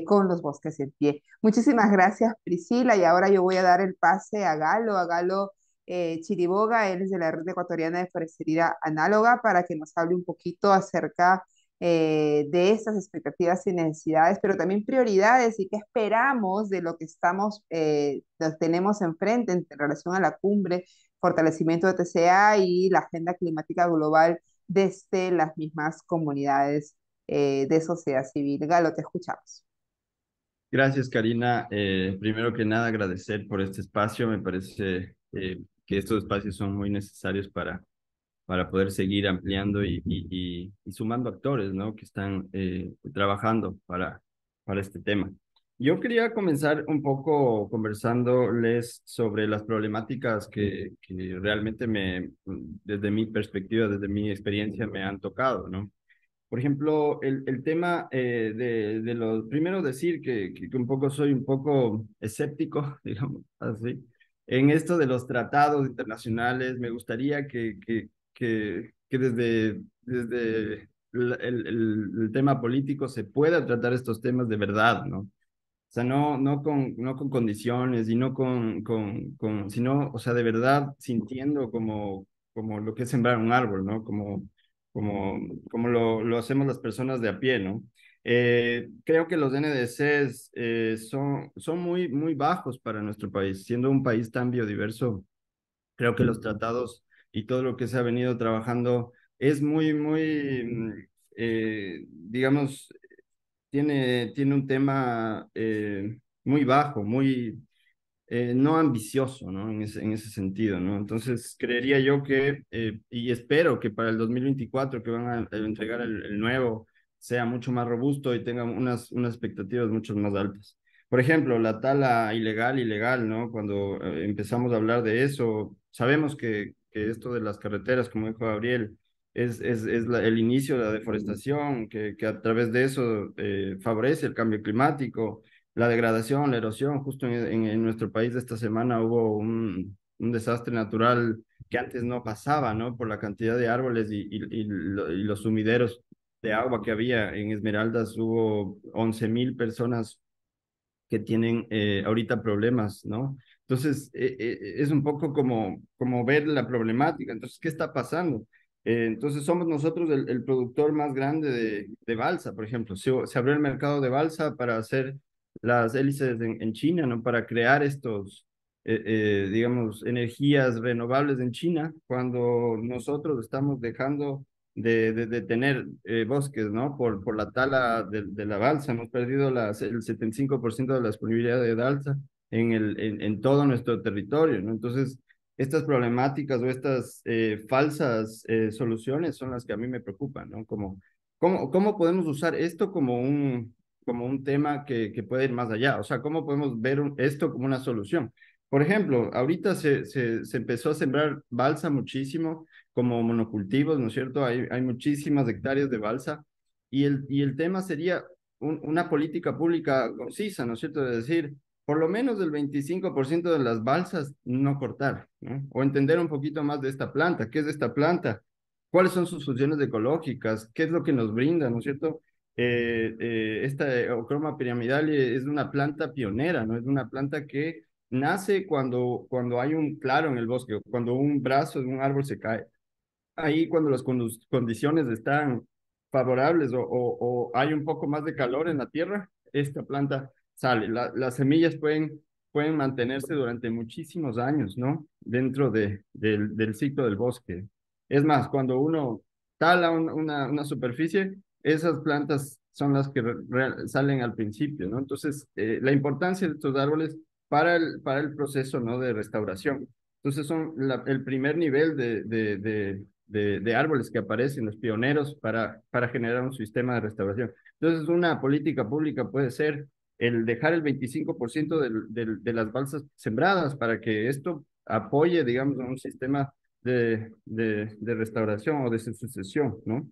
con los bosques en pie. Muchísimas gracias, Priscila, y ahora yo voy a dar el pase a Galo Chiriboga, él es de la Red Ecuatoriana de Forestería Análoga, para que nos hable un poquito acerca de estas expectativas y necesidades, pero también prioridades y qué esperamos de lo que lo tenemos enfrente en relación a la cumbre, fortalecimiento de TCA y la agenda climática global desde las mismas comunidades de sociedad civil. Galo, te escuchamos. Gracias, Karina. Primero que nada, agradecer por este espacio. Me parece que estos espacios son muy necesarios para poder seguir ampliando y sumando actores, ¿no? Que están trabajando para este tema. Yo quería comenzar un poco conversándoles sobre las problemáticas que realmente desde mi perspectiva, desde mi experiencia, me han tocado, ¿no? Por ejemplo, el tema de los, primero decir que un poco soy un poco escéptico, digamos así, en esto de los tratados internacionales. Me gustaría que desde el tema político se pueda tratar estos temas de verdad, ¿no? O sea, no con condiciones y no sino, o sea, de verdad sintiendo como lo que es sembrar un árbol, ¿no? Como lo hacemos las personas de a pie, ¿no? Creo que los NDCs son muy bajos para nuestro país. Siendo un país tan biodiverso, creo que los tratados y todo lo que se ha venido trabajando es digamos, tiene un tema muy bajo, muy no ambicioso, ¿no? En ese sentido, ¿no? Entonces, creería yo y espero que para el 2024 que van a entregar el nuevo, sea mucho más robusto y tenga unas expectativas mucho más altas. Por ejemplo, la tala ilegal, ¿no? Cuando empezamos a hablar de eso, sabemos que esto de las carreteras, como dijo Gabriel, es el inicio de la deforestación, que a través de eso favorece el cambio climático, la degradación, la erosión. Justo en nuestro país esta semana hubo un desastre natural que antes no pasaba, ¿no? Por la cantidad de árboles y los sumideros de agua que había. En Esmeraldas hubo 11.000 personas que tienen ahorita problemas, ¿no? Entonces, es un poco como ver la problemática. Entonces, ¿qué está pasando? Entonces, somos nosotros el productor más grande de balsa, por ejemplo. Se abrió el mercado de balsa para hacer las hélices en China, ¿no? Para crear digamos, energías renovables en China, cuando nosotros estamos dejando de tener bosques, ¿no? Por la tala de la balsa. Hemos perdido el 75% de la disponibilidad de balsa en todo nuestro territorio, ¿no? Entonces, estas problemáticas o estas falsas soluciones son las que a mí me preocupan, ¿no? ¿Cómo podemos usar esto como un tema que puede ir más allá? O sea, ¿cómo podemos ver esto como una solución? Por ejemplo, ahorita se empezó a sembrar balsa muchísimo como monocultivos, ¿no es cierto? Hay muchísimas hectáreas de balsa y el tema sería una política pública concisa, ¿no es cierto? De decir, por lo menos el 25% de las balsas no cortar, ¿no? O entender un poquito más de esta planta. ¿Qué es esta planta? ¿Cuáles son sus funciones ecológicas? ¿Qué es lo que nos brinda? ¿No es cierto? Esta Ochroma piramidale es una planta pionera, ¿no? Es una planta que nace cuando hay un claro en el bosque, cuando un brazo de un árbol se cae. Ahí cuando las condiciones están favorables o hay un poco más de calor en la tierra, esta planta sale. Las semillas pueden mantenerse durante muchísimos años, ¿no? Dentro del ciclo del bosque. Es más, cuando uno tala una superficie, esas plantas son las que salen al principio, ¿no? Entonces, la importancia de estos árboles para el proceso, ¿no? De restauración. Entonces son el primer nivel de árboles que aparecen, los pioneros para generar un sistema de restauración. Entonces una política pública puede ser el dejar el 25% de las balsas sembradas para que esto apoye, digamos, a un sistema de restauración o de sucesión, ¿no?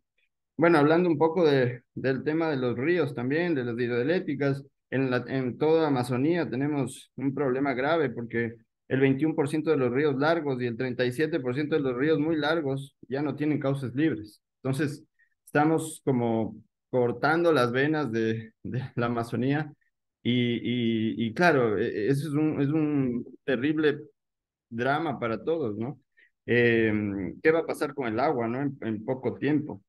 Bueno, hablando un poco del tema de los ríos también, de las hidroeléctricas, en toda Amazonía tenemos un problema grave porque el 21% de los ríos largos y el 37% de los ríos muy largos ya no tienen cauces libres. Entonces, estamos como cortando las venas de la Amazonía y claro, eso es un terrible drama para todos, ¿no? ¿Qué va a pasar con el agua, ¿no? En poco tiempo.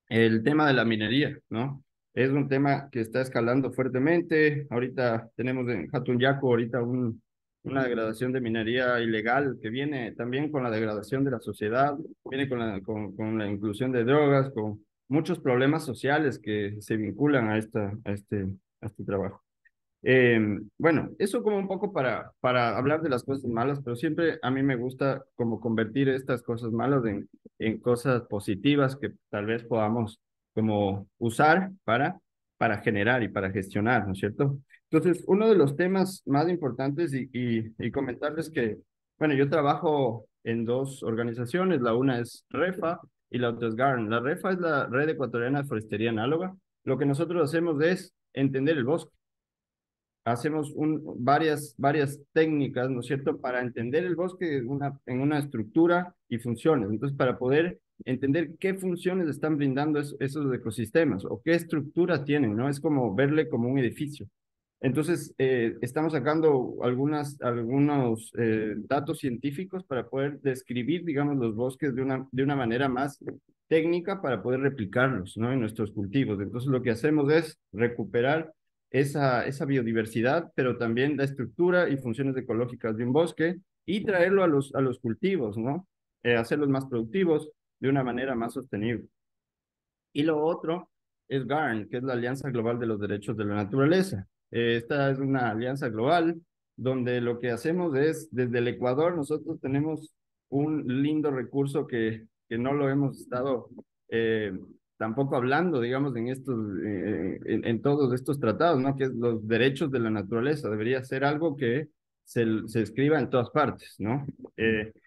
El tema de la minería, ¿no? Es un tema que está escalando fuertemente. Ahorita tenemos en Yaco ahorita una degradación de minería ilegal que viene también con la degradación de la sociedad, viene con la inclusión de drogas, con muchos problemas sociales que se vinculan a este trabajo. Bueno, eso como un poco para hablar de las cosas malas, pero siempre a mí me gusta como convertir estas cosas malas en cosas positivas que tal vez podamos como usar para generar y para gestionar, ¿no es cierto? Entonces, uno de los temas más importantes y comentarles que, bueno, yo trabajo en dos organizaciones, la una es REFA y la otra es GARN. La REFA es la Red Ecuatoriana de Forestería Análoga. Lo que nosotros hacemos es entender el bosque. Hacemos varias técnicas, ¿no es cierto?, para entender el bosque en una estructura y funciones. Entonces, para poder entender qué funciones están brindando esos ecosistemas o qué estructura tienen, ¿no? Es como verle como un edificio. Entonces, estamos sacando algunos datos científicos para poder describir, digamos, los bosques de una manera más técnica para poder replicarlos, ¿no? En nuestros cultivos. Entonces, lo que hacemos es recuperar esa biodiversidad, pero también la estructura y funciones ecológicas de un bosque y traerlo a los cultivos, ¿no? Hacerlos más productivos de una manera más sostenible. Y lo otro es GARN, que es la Alianza Global de los Derechos de la Naturaleza. Esta es una alianza global donde lo que hacemos es, desde el Ecuador, nosotros tenemos un lindo recurso que no lo hemos estado eh, tampoco hablando, digamos, en todos estos tratados, ¿no? Que es los derechos de la naturaleza. Debería ser algo que se escriba en todas partes, ¿no?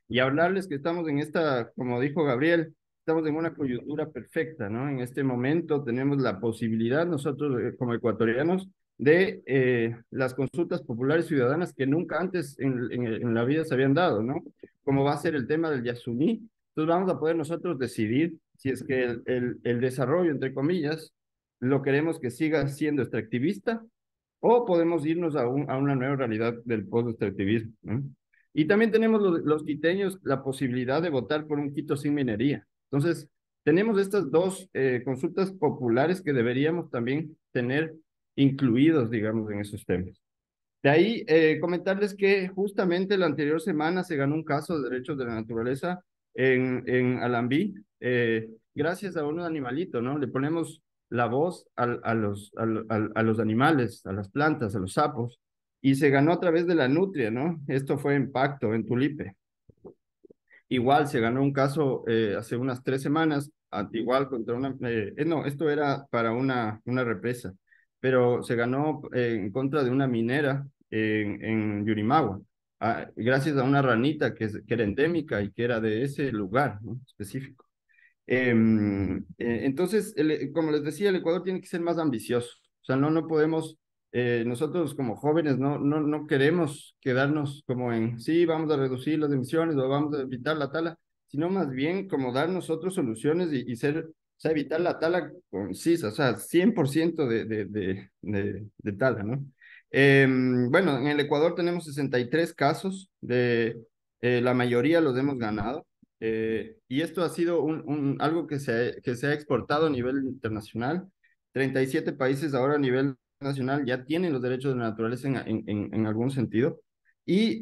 Y hablarles que estamos en esta, como dijo Gabriel, estamos en una coyuntura perfecta, ¿no? En este momento tenemos la posibilidad nosotros como ecuatorianos de las consultas populares ciudadanas que nunca antes en la vida se habían dado, ¿no? Como va a ser el tema del Yasuní, entonces vamos a poder nosotros decidir si es que el desarrollo, entre comillas, lo queremos que siga siendo extractivista o podemos irnos a una nueva realidad del post-extractivismo, ¿no? Y también tenemos los quiteños la posibilidad de votar por un Quito sin minería. Entonces, tenemos estas dos consultas populares que deberíamos también tener incluidos, digamos, en esos temas. De ahí, comentarles que justamente la anterior semana se ganó un caso de derechos de la naturaleza en Alambí, gracias a un animalito, ¿no? Le ponemos la voz a los animales, a las plantas, a los sapos, y se ganó a través de la nutria, ¿no? Esto fue en Pacto, en Tulipe. Igual se ganó un caso hace unas 3 semanas, igual contra no, esto era para una represa, pero se ganó en contra de una minera en Yurimagua, gracias a una ranita que era endémica y que era de ese lugar, ¿no? Específico. Entonces, como les decía, el Ecuador tiene que ser más ambicioso. O sea, no podemos, nosotros como jóvenes no queremos quedarnos como en, sí, vamos a reducir las emisiones o vamos a evitar la tala, sino más bien como dar nosotros soluciones y ser, o sea, evitar la tala concisa, o sea, 100% de tala, ¿no? Bueno, en el Ecuador tenemos 63 casos, la mayoría los hemos ganado. Y esto ha sido algo que se ha exportado a nivel internacional. 37 países ahora a nivel nacional ya tienen los derechos de la naturaleza en algún sentido. Y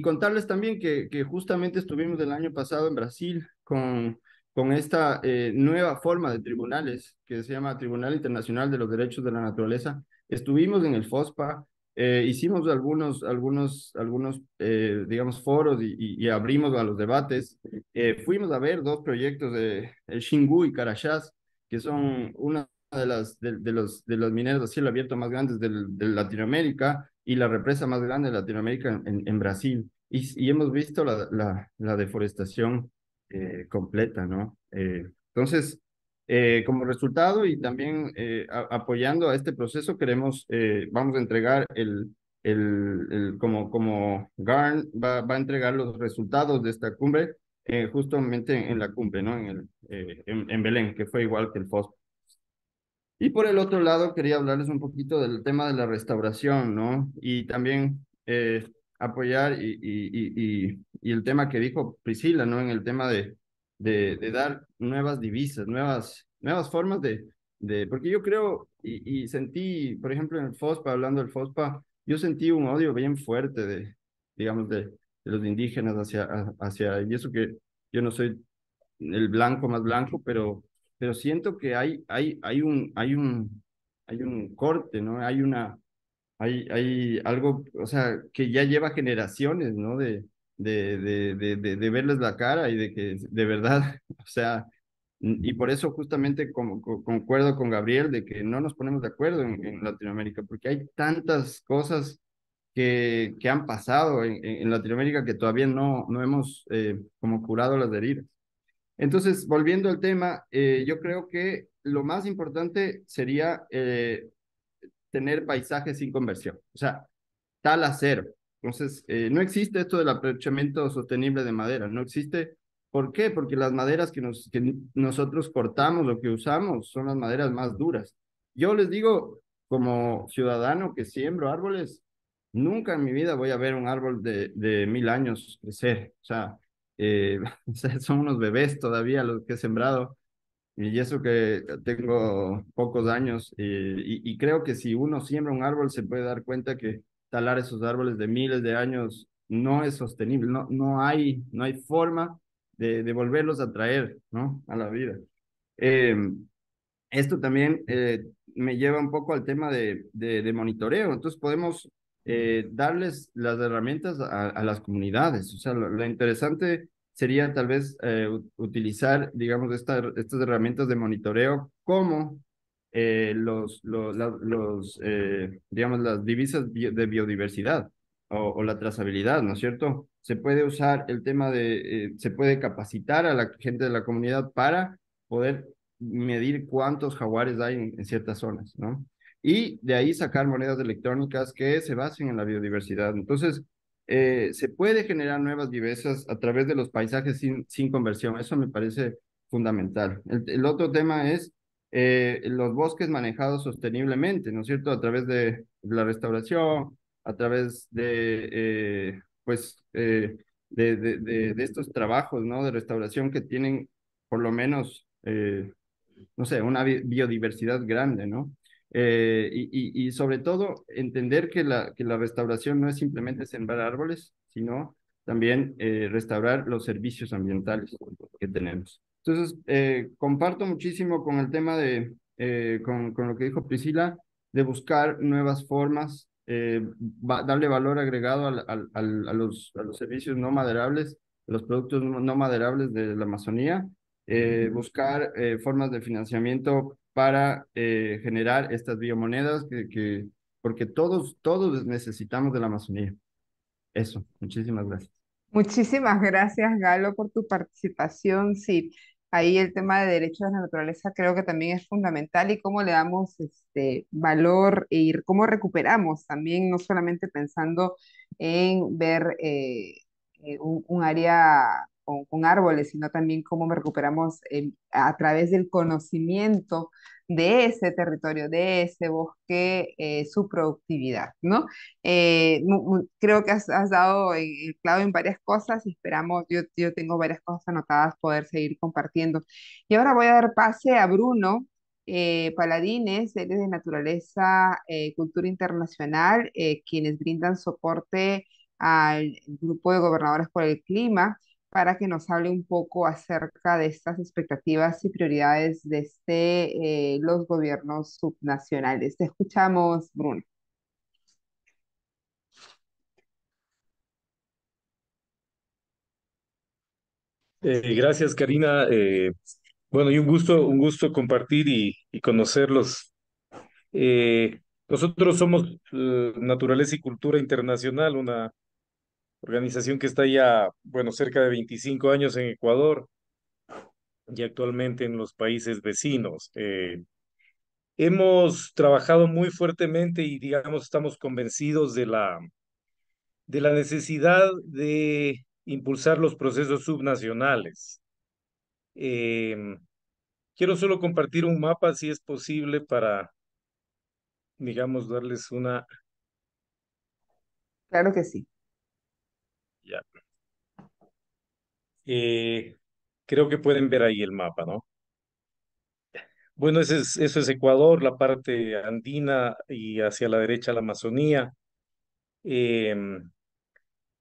contarles también que justamente estuvimos el año pasado en Brasil con esta nueva forma de tribunales que se llama Tribunal Internacional de los Derechos de la Naturaleza. Estuvimos en el FOSPA, hicimos algunos digamos, foros y abrimos a los debates. Fuimos a ver dos proyectos el Xingu y Carachás, que son una de los mineros a cielo abierto más grandes de Latinoamérica y la represa más grande de Latinoamérica en Brasil. Y hemos visto la deforestación completa, ¿no? Entonces, como resultado y también apoyando a este proceso, vamos a entregar como GARN va a entregar los resultados de esta cumbre justamente en la cumbre, ¿no? En Belén, que fue igual que el FOSP. Y por el otro lado, quería hablarles un poquito del tema de la restauración, ¿no? Y también apoyar y el tema que dijo Priscila, ¿no? En el tema de dar nuevas divisas, nuevas formas porque yo creo y sentí, por ejemplo, en el FOSPA, hablando del FOSPA, yo sentí un odio bien fuerte digamos, de los indígenas y eso que yo no soy el blanco más blanco, pero siento que hay un corte, ¿no? hay algo, o sea, que ya lleva generaciones, ¿no? De verles la cara y de que de verdad, o sea, y por eso justamente concuerdo con Gabriel de que no nos ponemos de acuerdo en Latinoamérica, porque hay tantas cosas que han pasado en Latinoamérica que todavía no hemos como curado las heridas. Entonces, volviendo al tema, yo creo que lo más importante sería tener paisajes sin conversión, o sea, tal a cero. Entonces, no existe esto del aprovechamiento sostenible de madera, no existe. ¿Por qué? Porque las maderas que nosotros cortamos o que usamos son las maderas más duras. Yo les digo, como ciudadano que siembro árboles, nunca en mi vida voy a ver un árbol de 1000 años crecer. O sea, o sea, son unos bebés todavía los que he sembrado. Y eso que tengo pocos años, y creo que si uno siembra un árbol se puede dar cuenta que talar esos árboles de miles de años no es sostenible, no hay forma de volverlos a traer, ¿no? A la vida. Eh, Esto también me lleva un poco al tema de monitoreo. Entonces podemos darles las herramientas a las comunidades. O sea, lo interesante sería tal vez utilizar, digamos, estas herramientas de monitoreo como digamos, las divisas de biodiversidad o la trazabilidad, ¿no es cierto? Se puede usar el tema se puede capacitar a la gente de la comunidad para poder medir cuántos jaguares hay en ciertas zonas, ¿no? Y de ahí sacar monedas electrónicas que se basen en la biodiversidad. Entonces, se puede generar nuevas vivezas a través de los paisajes sin conversión. Eso me parece fundamental. El otro tema es los bosques manejados sosteniblemente, ¿no es cierto? A través de la restauración, a través de estos trabajos, ¿no? De restauración que tienen por lo menos no sé, una biodiversidad grande, ¿no? Y sobre todo entender que la restauración no es simplemente sembrar árboles, sino también restaurar los servicios ambientales que tenemos. Entonces, comparto muchísimo con el tema con lo que dijo Priscila, de buscar nuevas formas, darle valor agregado a los servicios no maderables, a los productos no maderables de la Amazonía, buscar formas de financiamiento para generar estas biomonedas porque todos necesitamos de la Amazonía. Eso, muchísimas gracias. Muchísimas gracias, Galo, por tu participación. Sí, ahí el tema de derechos de la naturaleza creo que también es fundamental y cómo le damos valor y cómo recuperamos también, no solamente pensando en ver un área con árboles, sino también cómo recuperamos a través del conocimiento de ese territorio, de ese bosque, su productividad, ¿no? Creo que has dado el clavo en varias cosas y esperamos, yo tengo varias cosas anotadas, poder seguir compartiendo. Y ahora voy a dar pase a Bruno Paladines, él es de Naturaleza, Cultura Internacional, quienes brindan soporte al Grupo de Gobernadores por el Clima, para que nos hable un poco acerca de estas expectativas y prioridades desde los gobiernos subnacionales. Te escuchamos, Bruno. Gracias, Karina. Bueno, y un gusto compartir y conocerlos. Nosotros somos Naturaleza y Cultura Internacional, una organización que está ya, bueno, cerca de 25 años en Ecuador y actualmente en los países vecinos. Hemos trabajado muy fuertemente y, digamos, estamos convencidos de la necesidad de impulsar los procesos subnacionales. Em, Quiero solo compartir un mapa, si es posible, para, digamos, darles una... Claro que sí. Ya. Creo que pueden ver ahí el mapa, ¿no? Bueno, eso es Ecuador, la parte andina y hacia la derecha la Amazonía. Em,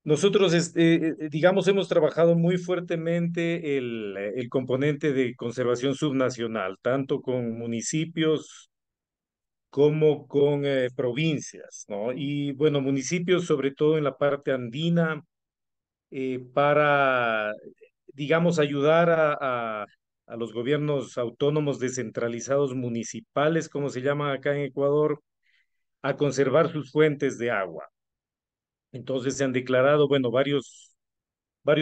Nosotros, digamos, hemos trabajado muy fuertemente el componente de conservación subnacional, tanto con municipios como con provincias, ¿no? Y bueno, municipios, sobre todo en la parte andina, para, digamos, ayudar a los gobiernos autónomos descentralizados municipales, como se llama acá en Ecuador, a conservar sus fuentes de agua. Entonces se han declarado, bueno, varios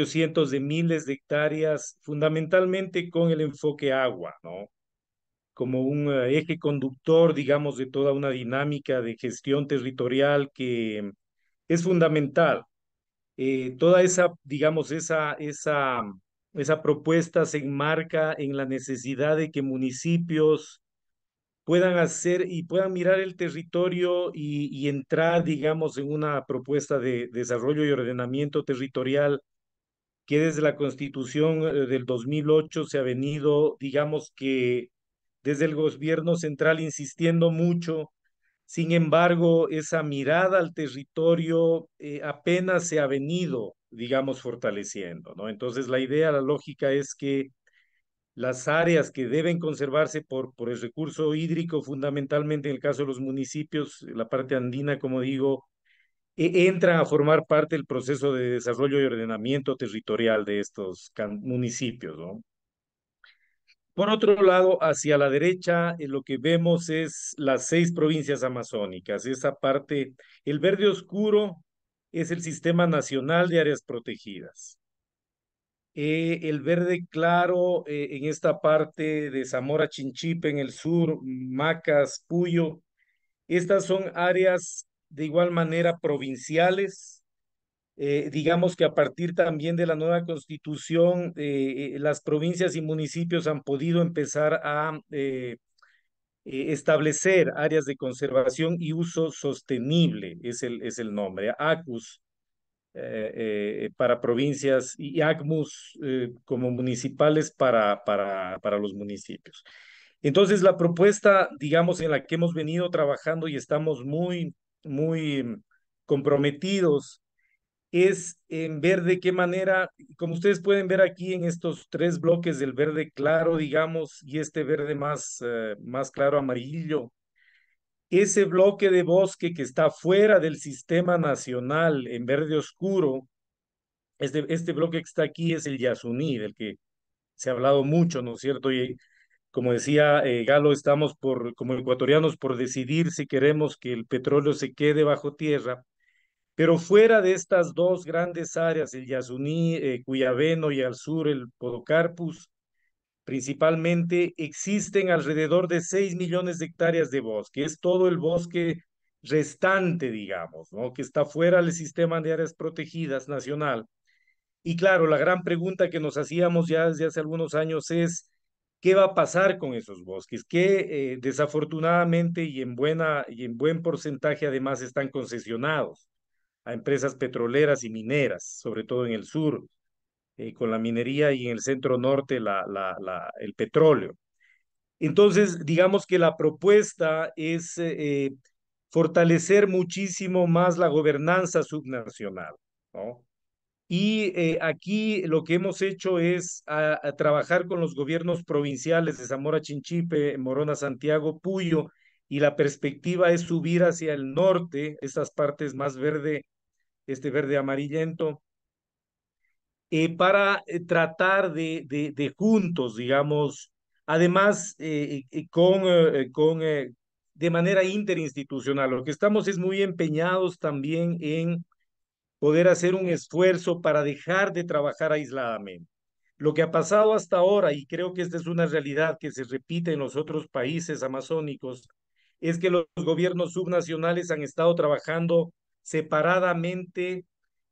cientos de miles de hectáreas, fundamentalmente con el enfoque agua, ¿no? Como un eje conductor, digamos, de toda una dinámica de gestión territorial que es fundamental. Toda esa, digamos, esa propuesta se enmarca en la necesidad de que municipios puedan hacer y puedan mirar el territorio y entrar, digamos, en una propuesta de desarrollo y ordenamiento territorial que desde la Constitución del 2008 se ha venido, digamos que desde el gobierno central insistiendo mucho. Sin embargo, esa mirada al territorio apenas se ha venido, digamos, fortaleciendo, ¿no? Entonces, la idea, la lógica es que las áreas que deben conservarse por el recurso hídrico, fundamentalmente en el caso de los municipios, la parte andina, como digo, entran a formar parte del proceso de desarrollo y ordenamiento territorial de estos municipios, ¿no? Por otro lado, hacia la derecha, lo que vemos es las 6 provincias amazónicas. Esa parte, el verde oscuro es el Sistema Nacional de Áreas Protegidas. El verde claro en esta parte de Zamora Chinchipe en el sur, Macas, Puyo, estas son áreas de igual manera provinciales. Digamos que a partir también de la nueva constitución, las provincias y municipios han podido empezar a establecer áreas de conservación y uso sostenible, es el nombre, ACUS para provincias y ACMUS como municipales para los municipios. Entonces, la propuesta, digamos, en la que hemos venido trabajando y estamos muy comprometidos es en ver de qué manera, como ustedes pueden ver aquí en estos 3 bloques del verde claro, digamos, y este verde más claro amarillo, ese bloque de bosque que está fuera del sistema nacional en verde oscuro, este bloque que está aquí es el Yasuní, del que se ha hablado mucho, ¿no es cierto? Y como decía Galo, estamos como ecuatorianos por decidir si queremos que el petróleo se quede bajo tierra. Pero fuera de estas 2 grandes áreas, el Yasuní, Cuyabeno y al sur el Podocarpus, principalmente existen alrededor de 6 millones de hectáreas de bosque. Es todo el bosque restante, digamos, ¿no? Que está fuera del sistema de áreas protegidas nacional. Y claro, la gran pregunta que nos hacíamos ya desde hace algunos años es, ¿qué va a pasar con esos bosques? Que desafortunadamente y en buen porcentaje además están concesionados a empresas petroleras y mineras, sobre todo en el sur, con la minería y en el centro norte el petróleo. Entonces, digamos que la propuesta es fortalecer muchísimo más la gobernanza subnacional, ¿no? Y aquí lo que hemos hecho es a trabajar con los gobiernos provinciales de Zamora Chinchipe, Morona Santiago, Puyo, y la perspectiva es subir hacia el norte, estas partes más verde, este verde amarillento, para tratar de juntos, digamos, además de manera interinstitucional. Lo que estamos es muy empeñados también en poder hacer un esfuerzo para dejar de trabajar aisladamente. Lo que ha pasado hasta ahora, y creo que esta es una realidad que se repite en los otros países amazónicos, es que los gobiernos subnacionales han estado trabajando separadamente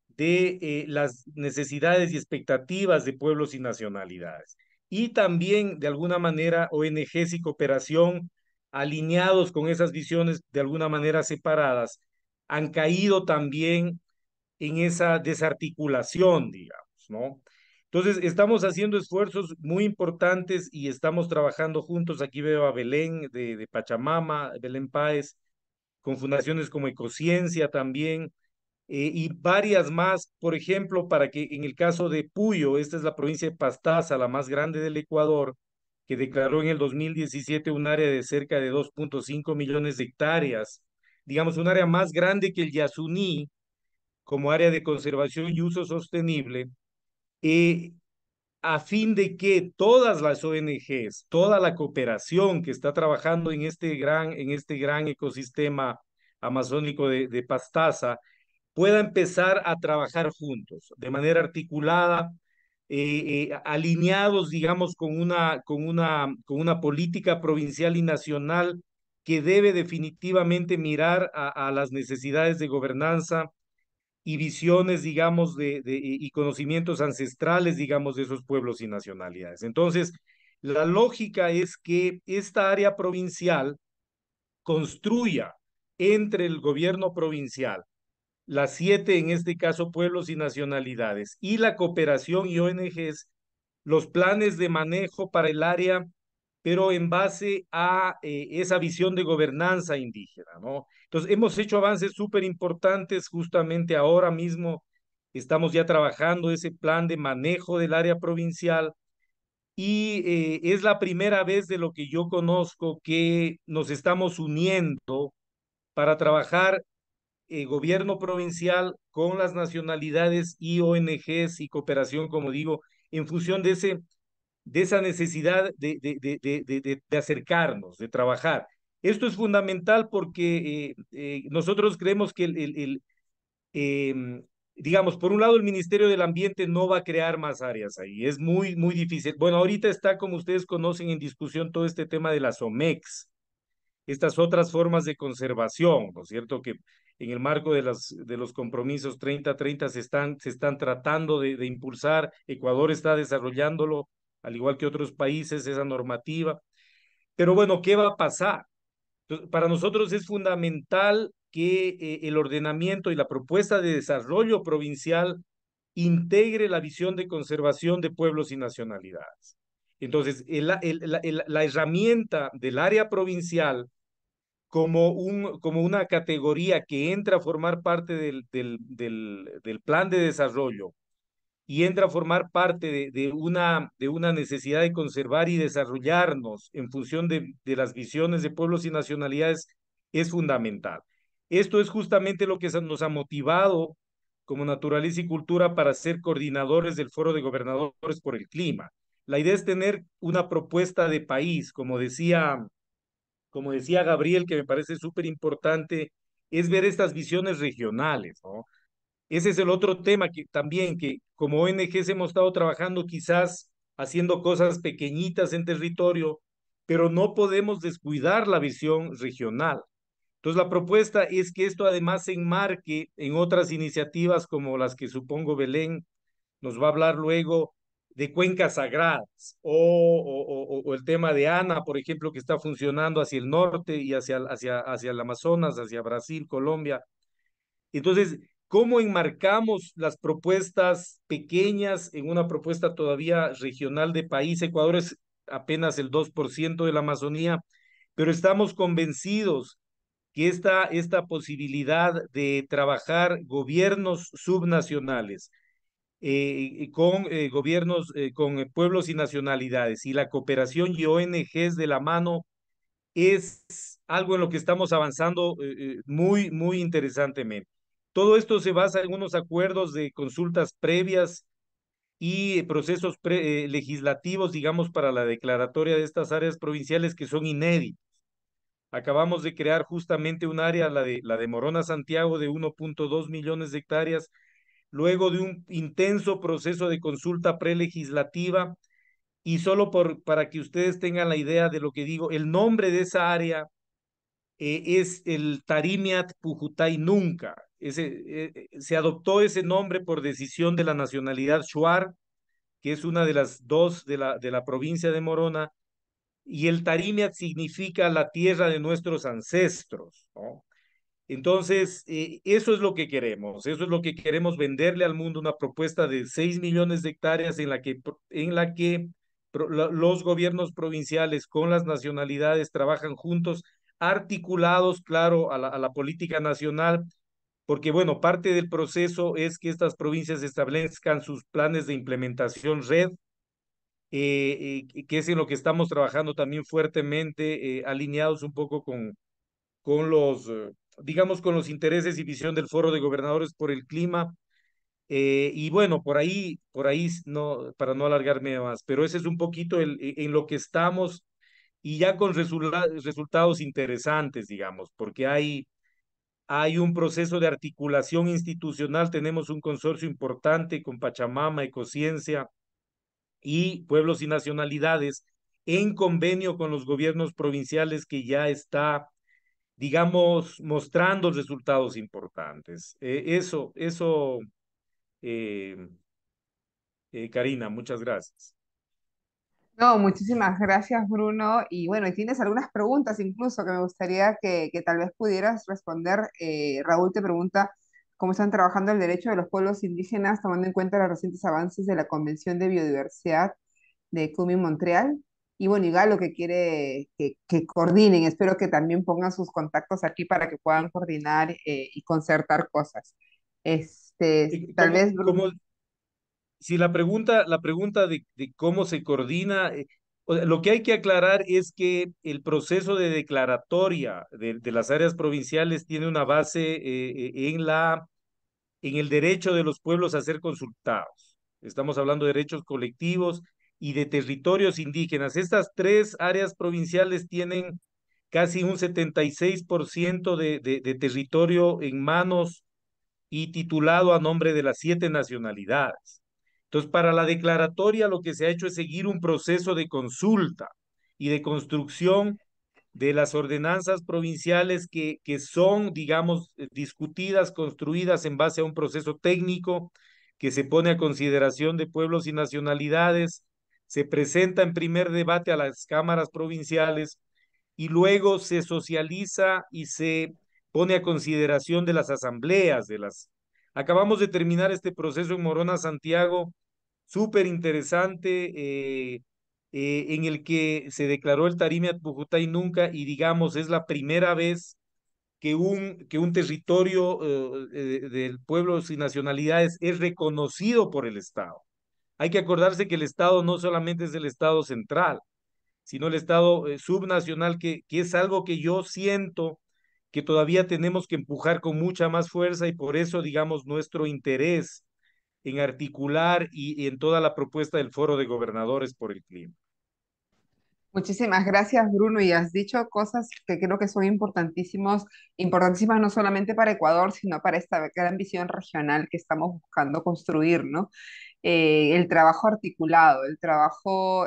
de las necesidades y expectativas de pueblos y nacionalidades. Y también, de alguna manera, ONGs y cooperación alineados con esas visiones de alguna manera separadas, han caído también en esa desarticulación, digamos, ¿no? Entonces, estamos haciendo esfuerzos muy importantes y estamos trabajando juntos. Aquí veo a Belén de Pachamama, Belén Páez, con fundaciones como Ecociencia también, y varias más, por ejemplo, para que en el caso de Puyo, esta es la provincia de Pastaza, la más grande del Ecuador, que declaró en el 2017 un área de cerca de 2.5 millones de hectáreas, digamos un área más grande que el Yasuní como área de conservación y uso sostenible, eh, a fin de que todas las ONGs, toda la cooperación que está trabajando en este gran ecosistema amazónico de Pastaza pueda empezar a trabajar juntos, de manera articulada, alineados, digamos, con una política provincial y nacional que debe definitivamente mirar a las necesidades de gobernanza y visiones, digamos, y conocimientos ancestrales, digamos, de esos pueblos y nacionalidades. Entonces, la lógica es que esta área provincial construya entre el gobierno provincial, las 7, en este caso, pueblos y nacionalidades, y la cooperación y ONGs, los planes de manejo para el área, pero en base a esa visión de gobernanza indígena, ¿no? Entonces, hemos hecho avances súper importantes. Justamente ahora mismo estamos ya trabajando ese plan de manejo del área provincial y es la primera vez de lo que yo conozco que nos estamos uniendo para trabajar gobierno provincial con las nacionalidades y ONGs y cooperación, como digo, en función de esa necesidad de acercarnos, de trabajar. Esto es fundamental porque nosotros creemos que digamos, por un lado el Ministerio del Ambiente no va a crear más áreas ahí, es muy, muy difícil. Bueno, ahorita está, como ustedes conocen, en discusión todo este tema de las OMEX, estas otras formas de conservación, ¿no es cierto? Que en el marco de los compromisos 30-30 se están tratando de impulsar. Ecuador está desarrollándolo, al igual que otros países, esa normativa. Pero bueno, ¿qué va a pasar? Entonces, para nosotros es fundamental que el ordenamiento y la propuesta de desarrollo provincial integre la visión de conservación de pueblos y nacionalidades. Entonces, la herramienta del área provincial como una categoría que entra a formar parte del plan de desarrollo y entra a formar parte de una necesidad de conservar y desarrollarnos en función de las visiones de pueblos y nacionalidades es fundamental. Esto es justamente lo que nos ha motivado como Naturaleza y Cultura para ser coordinadores del Foro de Gobernadores por el Clima. La idea es tener una propuesta de país, como decía Gabriel, que me parece súper importante, es ver estas visiones regionales, ¿no? Ese es el otro tema que también, que como ONGs hemos estado trabajando quizás haciendo cosas pequeñitas en territorio, pero no podemos descuidar la visión regional. Entonces, la propuesta es que esto además se enmarque en otras iniciativas como las que supongo Belén nos va a hablar luego de cuencas sagradas o el tema de Ana, por ejemplo, que está funcionando hacia el norte y hacia el Amazonas, hacia Brasil, Colombia. Entonces, ¿cómo enmarcamos las propuestas pequeñas en una propuesta todavía regional de país? Ecuador es apenas el 2% de la Amazonía, pero estamos convencidos que esta posibilidad de trabajar gobiernos subnacionales, con gobiernos, con pueblos y nacionalidades y la cooperación y ONGs de la mano es algo en lo que estamos avanzando muy, muy interesantemente. Todo esto se basa en unos acuerdos de consultas previas y procesos legislativos, digamos, para la declaratoria de estas áreas provinciales que son inéditos. Acabamos de crear justamente un área, la de Morona Santiago, de 1.2 millones de hectáreas, luego de un intenso proceso de consulta prelegislativa. Y solo para que ustedes tengan la idea de lo que digo, el nombre de esa área es el Tarimiat Pujutay Nunca. Se adoptó ese nombre por decisión de la nacionalidad Shuar, que es una de las dos de la provincia de Morona, y el Tarimiat significa la tierra de nuestros ancestros, ¿no? Entonces, eso es lo que queremos, eso es lo que queremos venderle al mundo, una propuesta de 6 millones de hectáreas en la que los gobiernos provinciales con las nacionalidades trabajan juntos, articulados, claro, a la política nacional, porque, bueno, parte del proceso es que estas provincias establezcan sus planes de implementación red que es en lo que estamos trabajando también fuertemente, alineados un poco con los, digamos, con los intereses y visión del Foro de Gobernadores por el Clima. Y bueno, por ahí no, para no alargarme más, pero ese es un poquito en lo que estamos y ya con resultados interesantes, digamos, porque hay un proceso de articulación institucional, tenemos un consorcio importante con Pachamama, Ecociencia y Pueblos y Nacionalidades en convenio con los gobiernos provinciales que ya está, digamos, mostrando resultados importantes. Eh, Karina, muchas gracias. No, muchísimas gracias, Bruno. Y bueno, y tienes algunas preguntas incluso que me gustaría que tal vez pudieras responder. Raúl te pregunta cómo están trabajando el derecho de los pueblos indígenas, tomando en cuenta los recientes avances de la Convención de Biodiversidad de Montreal. Y bueno, y Galo que quiere que coordinen. Espero que también pongan sus contactos aquí para que puedan coordinar y concertar cosas. Tal ¿Cómo, vez, Bruno. cómo, si la pregunta de cómo se coordina, o sea, lo que hay que aclarar es que el proceso de declaratoria de las áreas provinciales tiene una base en el derecho de los pueblos a ser consultados. Estamos hablando de derechos colectivos y de territorios indígenas. Estas tres áreas provinciales tienen casi un 76% de territorio en manos y titulado a nombre de las 7 nacionalidades. Entonces, para la declaratoria lo que se ha hecho es seguir un proceso de consulta y de construcción de las ordenanzas provinciales que son, digamos, discutidas, construidas en base a un proceso técnico que se pone a consideración de pueblos y nacionalidades, se presenta en primer debate a las cámaras provinciales y luego se socializa y se pone a consideración de las asambleas, de las... Acabamos de terminar este proceso en Morona, Santiago, súper interesante, en el que se declaró el Tarime Pujutay Nunca y digamos es la primera vez que un territorio del pueblos y nacionalidades es reconocido por el Estado. Hay que acordarse que el Estado no solamente es el Estado central, sino el Estado subnacional, que es algo que yo siento que todavía tenemos que empujar con mucha más fuerza y por eso, digamos, nuestro interés en articular y en toda la propuesta del Foro de Gobernadores por el Clima. Muchísimas gracias, Bruno, y has dicho cosas que creo que son importantísimas no solamente para Ecuador, sino para esta gran visión regional que estamos buscando construir, ¿no? El trabajo articulado, el trabajo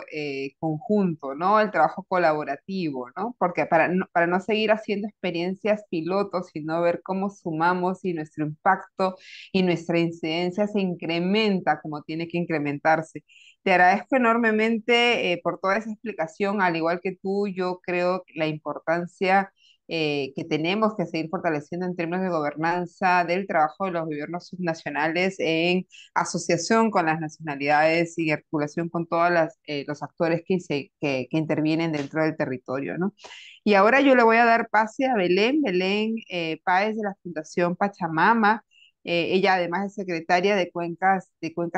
conjunto, ¿no? El trabajo colaborativo, ¿no? Porque para no seguir haciendo experiencias pilotos, sino ver cómo sumamos y nuestro impacto y nuestra incidencia se incrementa como tiene que incrementarse. Te agradezco enormemente por toda esa explicación, al igual que tú, yo creo que la importancia que tenemos que seguir fortaleciendo en términos de gobernanza del trabajo de los gobiernos subnacionales en asociación con las nacionalidades y articulación con todos los actores que intervienen dentro del territorio, ¿no? Y ahora yo le voy a dar pase a Belén Páez de la Fundación Pachamama. Ella además es secretaria de Cuencas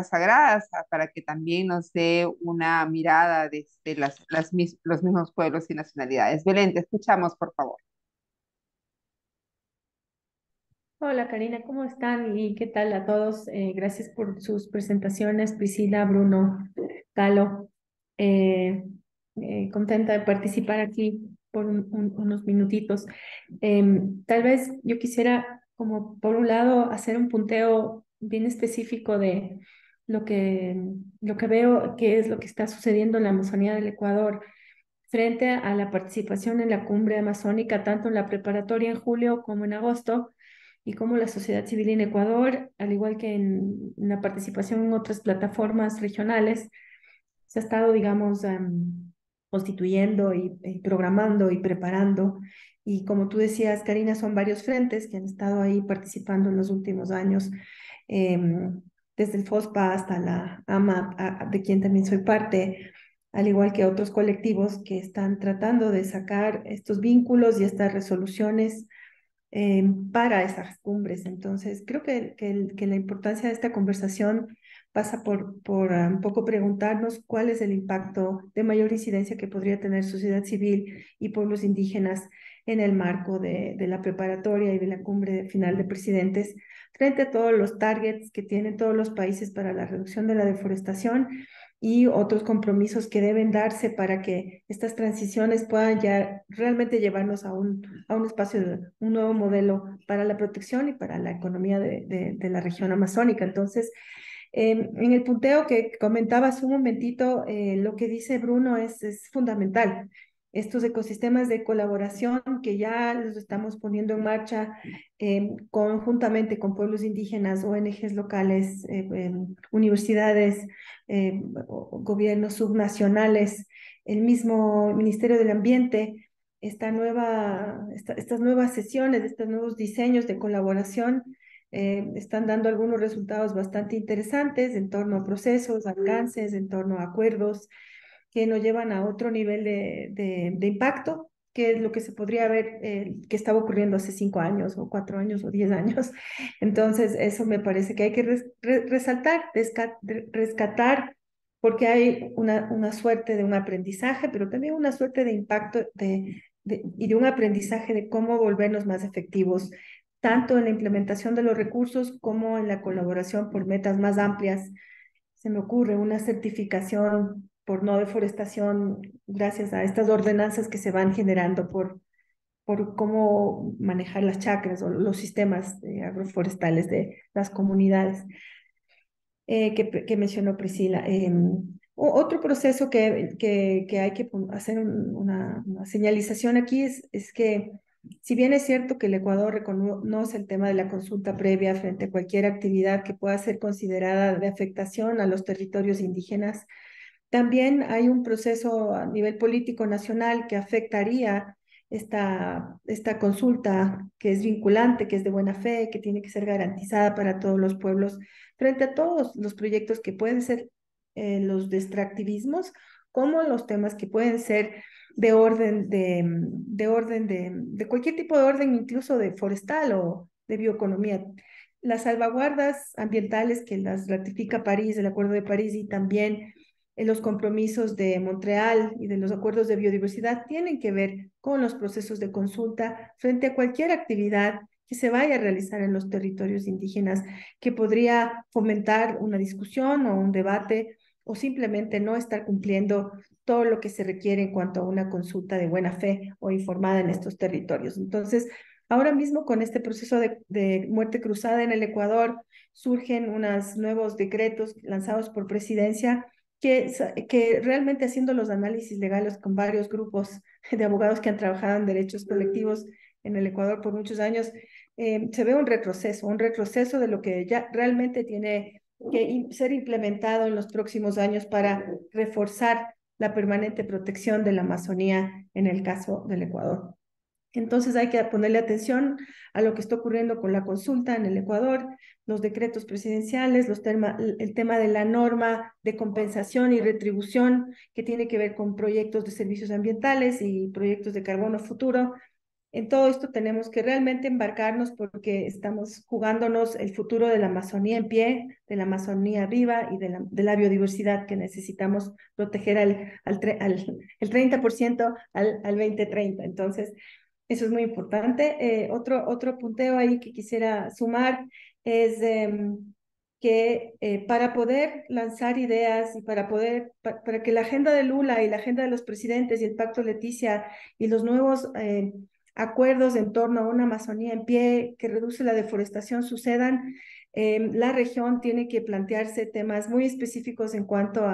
Sagradas, para que también nos dé una mirada desde los mismos pueblos y nacionalidades. Belén, te escuchamos, por favor. Hola Karina, ¿cómo están? ¿Y qué tal a todos? Gracias por sus presentaciones, Priscila, Bruno, Galo. Eh, Contenta de participar aquí por unos minutitos. Tal vez yo quisiera, como por un lado, hacer un punteo bien específico de lo lo que veo que es lo que está sucediendo en la Amazonía del Ecuador frente a la participación en la cumbre amazónica, tanto en la preparatoria en julio como en agosto, y cómo la sociedad civil en Ecuador, al igual que en la participación en otras plataformas regionales, se ha estado, digamos, constituyendo y programando y preparando. Y como tú decías, Karina, son varios frentes que han estado ahí participando en los últimos años, desde el FOSPA hasta la AMA, de quien también soy parte, al igual que otros colectivos que están tratando de sacar estos vínculos y estas resoluciones para esas cumbres. Entonces, creo que la importancia de esta conversación pasa por un poco preguntarnos cuál es el impacto de mayor incidencia que podría tener sociedad civil y pueblos indígenas en el marco de la preparatoria y de la cumbre final de presidentes, frente a todos los targets que tienen todos los países para la reducción de la deforestación y otros compromisos que deben darse para que estas transiciones puedan ya realmente llevarnos a un espacio, un nuevo modelo para la protección y para la economía de la región amazónica. Entonces, en el punteo que comentabas un momentito, lo que dice Bruno es fundamental. Estos ecosistemas de colaboración que ya los estamos poniendo en marcha conjuntamente con pueblos indígenas, ONGs locales, universidades, gobiernos subnacionales, el mismo Ministerio del Ambiente, estas nuevas sesiones, estos nuevos diseños de colaboración están dando algunos resultados bastante interesantes en torno a procesos, alcances, en torno a acuerdos que nos llevan a otro nivel de impacto, que es lo que se podría ver que estaba ocurriendo hace 5 años o 4 años o 10 años. Entonces, eso me parece que hay que resaltar, rescatar, porque hay una suerte de un aprendizaje, pero también una suerte de impacto y de un aprendizaje de cómo volvernos más efectivos tanto en la implementación de los recursos como en la colaboración por metas más amplias. Se me ocurre una certificación por no deforestación gracias a estas ordenanzas que se van generando por cómo manejar las chacras o los sistemas agroforestales de las comunidades que mencionó Priscila. Otro proceso que hay que hacer una señalización aquí es que si bien es cierto que el Ecuador reconoce el tema de la consulta previa frente a cualquier actividad que pueda ser considerada de afectación a los territorios indígenas, también hay un proceso a nivel político nacional que afectaría esta consulta que es vinculante, que es de buena fe, que tiene que ser garantizada para todos los pueblos, frente a todos los proyectos que pueden ser los de extractivismos, como los temas que pueden ser de cualquier tipo de orden, incluso de forestal o de bioeconomía. Las salvaguardas ambientales que las ratifica París, el Acuerdo de París y también los compromisos de Montreal y de los acuerdos de biodiversidad tienen que ver con los procesos de consulta frente a cualquier actividad que se vaya a realizar en los territorios indígenas, que podría fomentar una discusión o un debate o simplemente no estar cumpliendo todo lo que se requiere en cuanto a una consulta de buena fe o informada en estos territorios. Entonces, ahora mismo con este proceso de muerte cruzada en el Ecuador, surgen unos nuevos decretos lanzados por presidencia que realmente haciendo los análisis legales con varios grupos de abogados que han trabajado en derechos colectivos en el Ecuador por muchos años, se ve un retroceso de lo que ya realmente tiene que ser implementado en los próximos años para reforzar la permanente protección de la Amazonía en el caso del Ecuador. Entonces hay que ponerle atención a lo que está ocurriendo con la consulta en el Ecuador, los decretos presidenciales, el tema de la norma de compensación y retribución que tiene que ver con proyectos de servicios ambientales y proyectos de carbono futuro. En todo esto tenemos que realmente embarcarnos porque estamos jugándonos el futuro de la Amazonía en pie, de la Amazonía viva y de la biodiversidad que necesitamos proteger el 30% al 2030. Entonces, eso es muy importante. Otro punteo ahí que quisiera sumar es que para poder lanzar ideas y para que la agenda de Lula y la agenda de los presidentes y el Pacto Leticia y los nuevos acuerdos en torno a una Amazonía en pie que reduce la deforestación sucedan, la región tiene que plantearse temas muy específicos en cuanto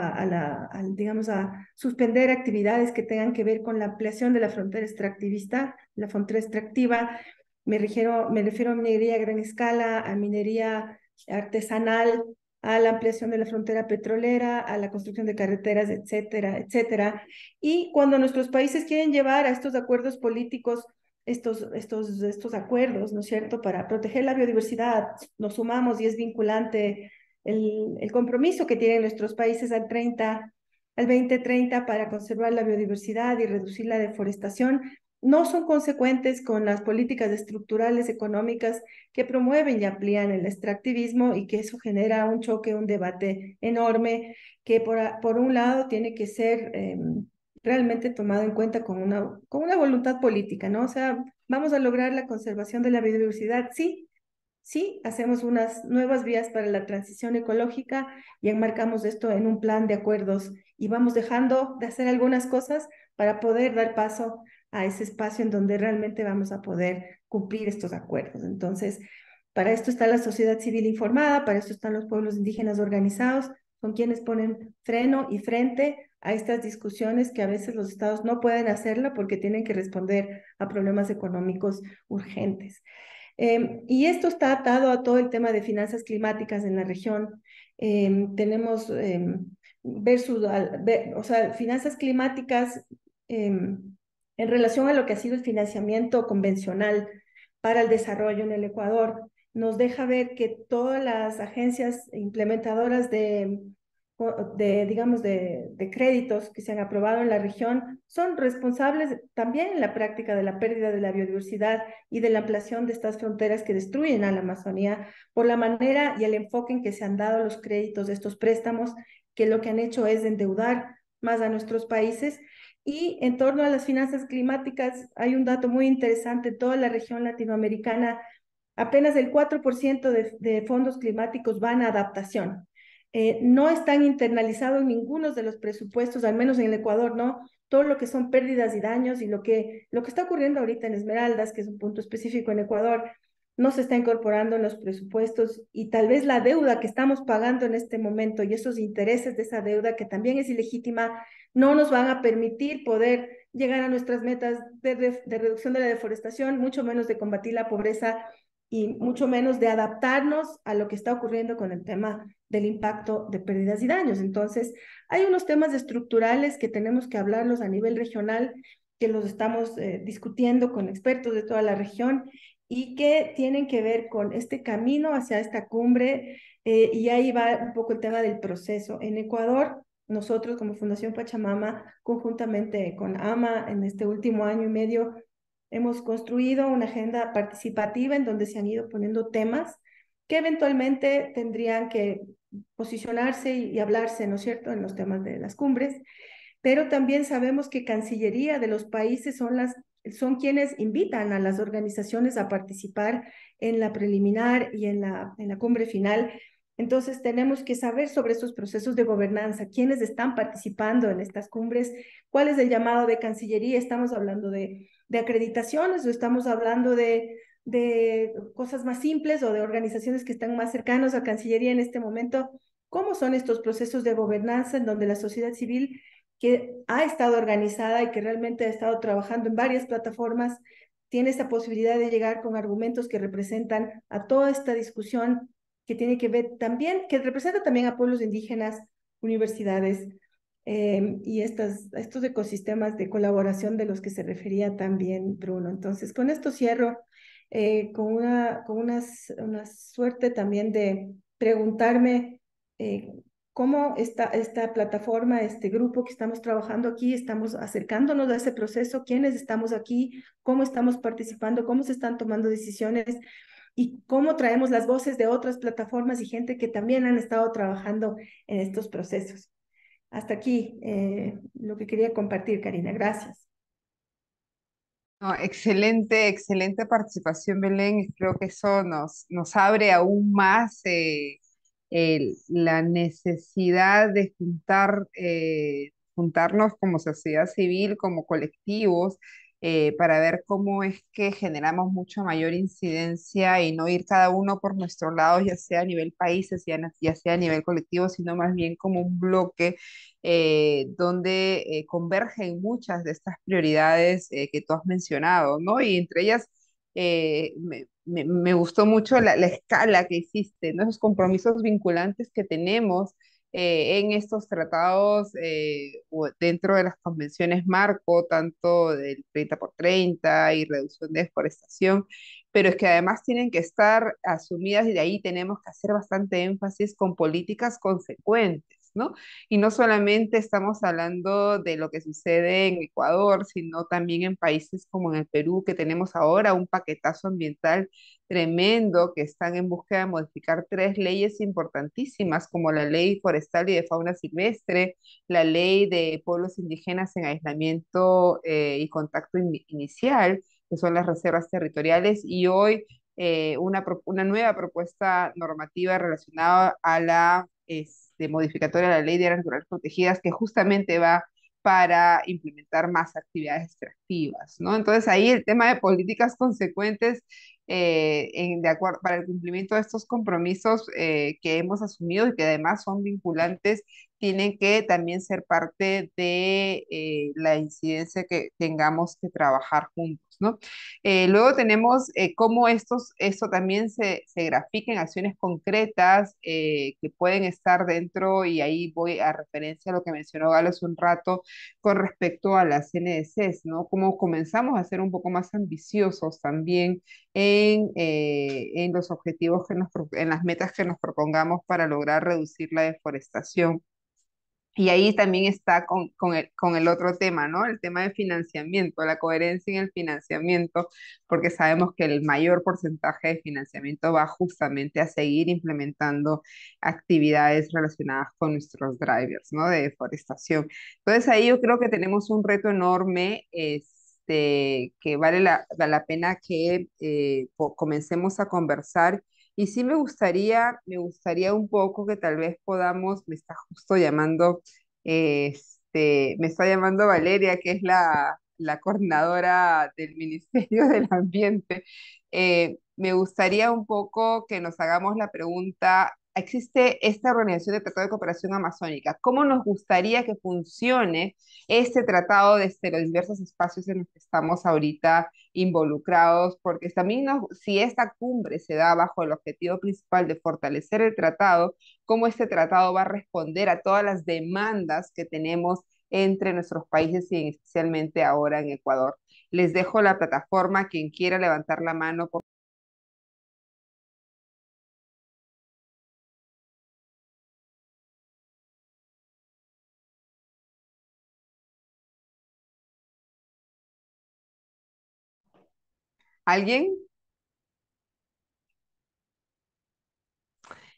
digamos, a suspender actividades que tengan que ver con la ampliación de la frontera extractivista, la frontera extractiva. Me refiero a minería a gran escala, a minería artesanal, a la ampliación de la frontera petrolera, a la construcción de carreteras, etcétera, etcétera. Y cuando nuestros países quieren llevar a estos acuerdos políticos estos acuerdos, ¿no es cierto?, para proteger la biodiversidad, nos sumamos y es vinculante el compromiso que tienen nuestros países al 2030 para conservar la biodiversidad y reducir la deforestación. no son consecuentes con las políticas estructurales económicas que promueven y amplían el extractivismo, y que eso genera un choque, un debate enorme que por un lado tiene que ser realmente tomado en cuenta con una voluntad política, ¿no? O sea, vamos a lograr la conservación de la biodiversidad, sí. Sí, hacemos unas nuevas vías para la transición ecológica y enmarcamos esto en un plan de acuerdos, y vamos dejando de hacer algunas cosas para poder dar paso a ese espacio en donde realmente vamos a poder cumplir estos acuerdos. Entonces, para esto está la sociedad civil informada, para esto están los pueblos indígenas organizados, son quienes ponen freno y frente a estas discusiones que a veces los estados no pueden hacerla porque tienen que responder a problemas económicos urgentes. Y esto está atado a todo el tema de finanzas climáticas en la región. Tenemos o sea, finanzas climáticas en relación a lo que ha sido el financiamiento convencional para el desarrollo en el Ecuador. Nos deja ver que todas las agencias implementadoras digamos, de créditos que se han aprobado en la región son responsables también en la práctica de la pérdida de la biodiversidad y de la ampliación de estas fronteras que destruyen a la Amazonía, por la manera y el enfoque en que se han dado los créditos de estos préstamos, que lo que han hecho es endeudar más a nuestros países. Y en torno a las finanzas climáticas, hay un dato muy interesante: toda la región latinoamericana, apenas el 4% de fondos climáticos van a adaptación. No están internalizados en ninguno de los presupuestos, al menos en el Ecuador, ¿no? Todo lo que son pérdidas y daños, y lo que está ocurriendo ahorita en Esmeraldas, que es un punto específico en Ecuador, no se está incorporando en los presupuestos, y tal vez la deuda que estamos pagando en este momento y esos intereses de esa deuda, que también es ilegítima, no nos van a permitir poder llegar a nuestras metas de reducción de la deforestación, mucho menos de combatir la pobreza y mucho menos de adaptarnos a lo que está ocurriendo con el tema del impacto de pérdidas y daños. Entonces, hay unos temas estructurales que tenemos que hablarlos a nivel regional, que los estamos discutiendo con expertos de toda la región, y que tienen que ver con este camino hacia esta cumbre, y ahí va un poco el tema del proceso. En Ecuador, nosotros como Fundación Pachamama, conjuntamente con AMA, en este último año y medio, hemos construido una agenda participativa en donde se han ido poniendo temas que eventualmente tendrían que posicionarse y hablarse, ¿no es cierto?, en los temas de las cumbres. Pero también sabemos que Cancillería de los países son quienes invitan a las organizaciones a participar en la preliminar y en la cumbre final. Entonces tenemos que saber sobre estos procesos de gobernanza, quiénes están participando en estas cumbres, cuál es el llamado de Cancillería. ¿Estamos hablando de acreditaciones o estamos hablando de cosas más simples, o de organizaciones que están más cercanos a Cancillería en este momento? ¿Cómo son estos procesos de gobernanza en donde la sociedad civil, que ha estado organizada y que realmente ha estado trabajando en varias plataformas, tiene esta posibilidad de llegar con argumentos que representan a toda esta discusión, que tiene que ver también, que representa también a pueblos indígenas, universidades, y estos ecosistemas de colaboración de los que se refería también Bruno? Entonces, con esto cierro, una suerte también de preguntarme cómo esta plataforma, este grupo que estamos trabajando aquí, estamos acercándonos a ese proceso, quiénes estamos aquí, cómo estamos participando, cómo se están tomando decisiones, y cómo traemos las voces de otras plataformas y gente que también han estado trabajando en estos procesos. Hasta aquí lo que quería compartir, Karina. Gracias. No, excelente, excelente participación, Belén. Creo que eso nos abre aún más la necesidad de juntarnos como sociedad civil, como colectivos, para ver cómo es que generamos mucha mayor incidencia y no ir cada uno por nuestro lado, ya sea a nivel país, ya sea a nivel colectivo, sino más bien como un bloque donde convergen muchas de estas prioridades que tú has mencionado, ¿no? Y entre ellas me gustó mucho la escala que hiciste, ¿no? Esos compromisos vinculantes que tenemos en estos tratados o dentro de las convenciones marco, tanto del 30 por 30 y reducción de deforestación, pero es que además tienen que estar asumidas, y de ahí tenemos que hacer bastante énfasis con políticas consecuentes. ¿no? Y no solamente estamos hablando de lo que sucede en Ecuador, sino también en países como en el Perú, que tenemos ahora un paquetazo ambiental tremendo, que están en búsqueda de modificar tres leyes importantísimas, como la ley forestal y de fauna silvestre, la ley de pueblos indígenas en aislamiento y contacto inicial, que son las reservas territoriales, y hoy una nueva propuesta normativa relacionada a la modificatoria de la ley de áreas naturales protegidas, que justamente va para implementar más actividades extractivas, ¿no? Entonces ahí el tema de políticas consecuentes de acuerdo, para el cumplimiento de estos compromisos que hemos asumido y que además son vinculantes, tienen que también ser parte de la incidencia que tengamos que trabajar juntos, ¿no? Luego tenemos cómo esto también se grafica en acciones concretas que pueden estar dentro, y ahí voy a referencia a lo que mencionó Galo hace un rato con respecto a las NDCs, ¿no? Cómo comenzamos a ser un poco más ambiciosos también en los objetivos en las metas que nos propongamos para lograr reducir la deforestación. Y ahí también está con el otro tema, ¿no? El tema de financiamiento, la coherencia en el financiamiento, porque sabemos que el mayor porcentaje de financiamiento va justamente a seguir implementando actividades relacionadas con nuestros drivers, ¿no? De deforestación. Entonces ahí yo creo que tenemos un reto enorme, que vale la pena que comencemos a conversar, y sí me gustaría un poco que tal vez podamos, me está justo llamando, me está llamando Valeria, que es la coordinadora del Ministerio del Ambiente. Me gustaría un poco que nos hagamos la pregunta, existe esta organización de Tratado de Cooperación Amazónica, ¿cómo nos gustaría que funcione este tratado desde los diversos espacios en los que estamos ahorita involucrados? Porque también si esta cumbre se da bajo el objetivo principal de fortalecer el tratado, ¿cómo este tratado va a responder a todas las demandas que tenemos entre nuestros países y especialmente ahora en Ecuador? Les dejo la plataforma, quien quiera levantar la mano. ¿Alguien?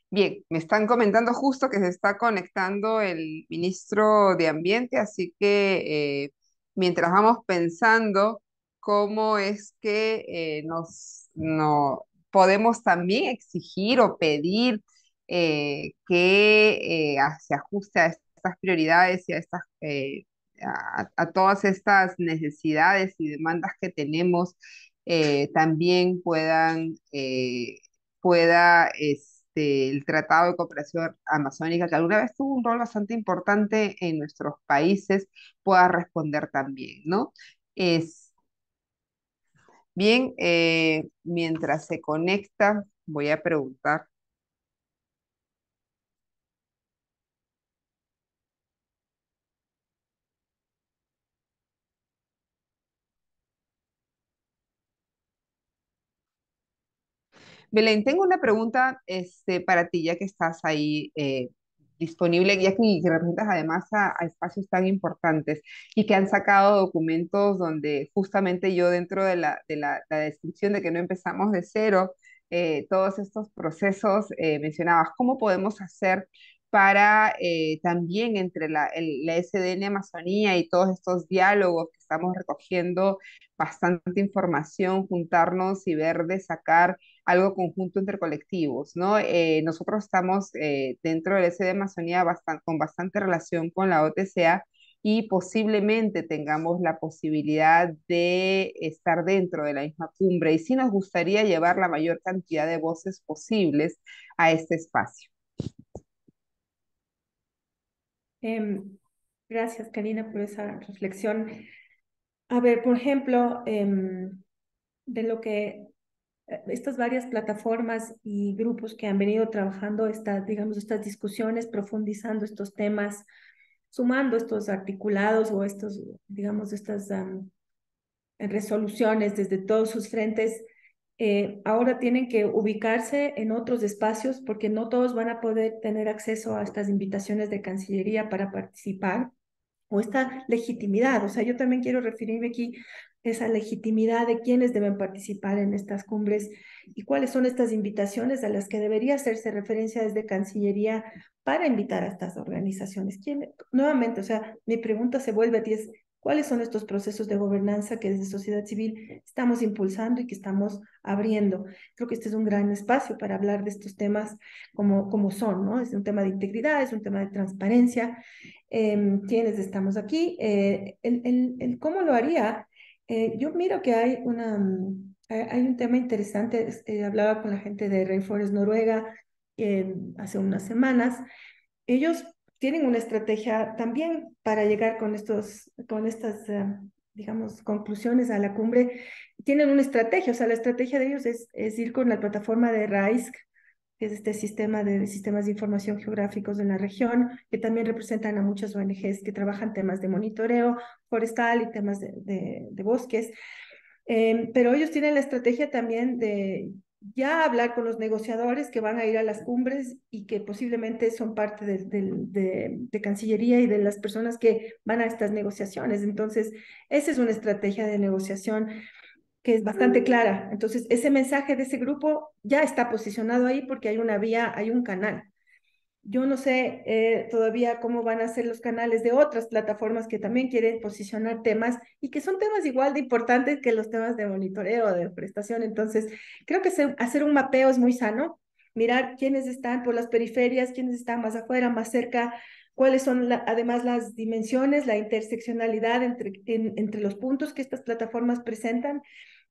Bien, me están comentando justo que se está conectando el ministro de Ambiente, así que mientras vamos pensando cómo es que no, podemos también exigir o pedir que se ajuste a estas prioridades y a a todas estas necesidades y demandas que tenemos, también pueda el Tratado de Cooperación Amazónica, que alguna vez tuvo un rol bastante importante en nuestros países, pueda responder también, ¿no? Es bien, mientras se conecta, voy a preguntar. Belén, tengo una pregunta para ti, ya que estás ahí disponible, ya que representas además a espacios tan importantes y que han sacado documentos donde justamente yo dentro de la descripción de que no empezamos de cero, todos estos procesos mencionabas, ¿cómo podemos hacer para también entre la SDN Amazonía y todos estos diálogos que estamos recogiendo bastante información, juntarnos y ver de sacar algo conjunto entre colectivos, ¿no? Nosotros estamos dentro del SD de Amazonía con bastante relación con la OTCA, y posiblemente tengamos la posibilidad de estar dentro de la misma cumbre, y sí nos gustaría llevar la mayor cantidad de voces posibles a este espacio. Gracias, Karina, por esa reflexión. A ver, por ejemplo, de lo que estas varias plataformas y grupos que han venido trabajando digamos, estas discusiones, profundizando estos temas, sumando estos articulados o digamos, estas resoluciones desde todos sus frentes, ahora tienen que ubicarse en otros espacios porque no todos van a poder tener acceso a estas invitaciones de Cancillería para participar o esta legitimidad. O sea, yo también quiero referirme aquí a esa legitimidad de quiénes deben participar en estas cumbres y cuáles son estas invitaciones a las que debería hacerse referencia desde Cancillería para invitar a estas organizaciones. Nuevamente, o sea, mi pregunta se vuelve a ti es, ¿cuáles son estos procesos de gobernanza que desde sociedad civil estamos impulsando y que estamos abriendo? Creo que este es un gran espacio para hablar de estos temas como son, ¿no? Es un tema de integridad, es un tema de transparencia. Quienes estamos aquí, cómo lo haría. Yo miro que hay un tema interesante. Hablaba con la gente de Rainforest Noruega hace unas semanas. Ellos tienen una estrategia también para llegar con estas, digamos, conclusiones a la cumbre. Tienen una estrategia, o sea, la estrategia de ellos es ir con la plataforma de RAISC, que es este sistema de sistemas de información geográficos en la región, que también representan a muchas ONGs que trabajan temas de monitoreo forestal y temas de bosques. Pero ellos tienen la estrategia también de ya hablar con los negociadores que van a ir a las cumbres y que posiblemente son parte de Cancillería y de las personas que van a estas negociaciones. Entonces, esa es una estrategia de negociación que es bastante clara. Entonces, ese mensaje de ese grupo ya está posicionado ahí porque hay una vía, hay un canal. Yo no sé todavía cómo van a ser los canales de otras plataformas que también quieren posicionar temas y que son temas igual de importantes que los temas de monitoreo, de prestación. Entonces, creo que hacer un mapeo es muy sano, mirar quiénes están por las periferias, quiénes están más afuera, más cerca, cuáles son además las dimensiones, la interseccionalidad entre los puntos que estas plataformas presentan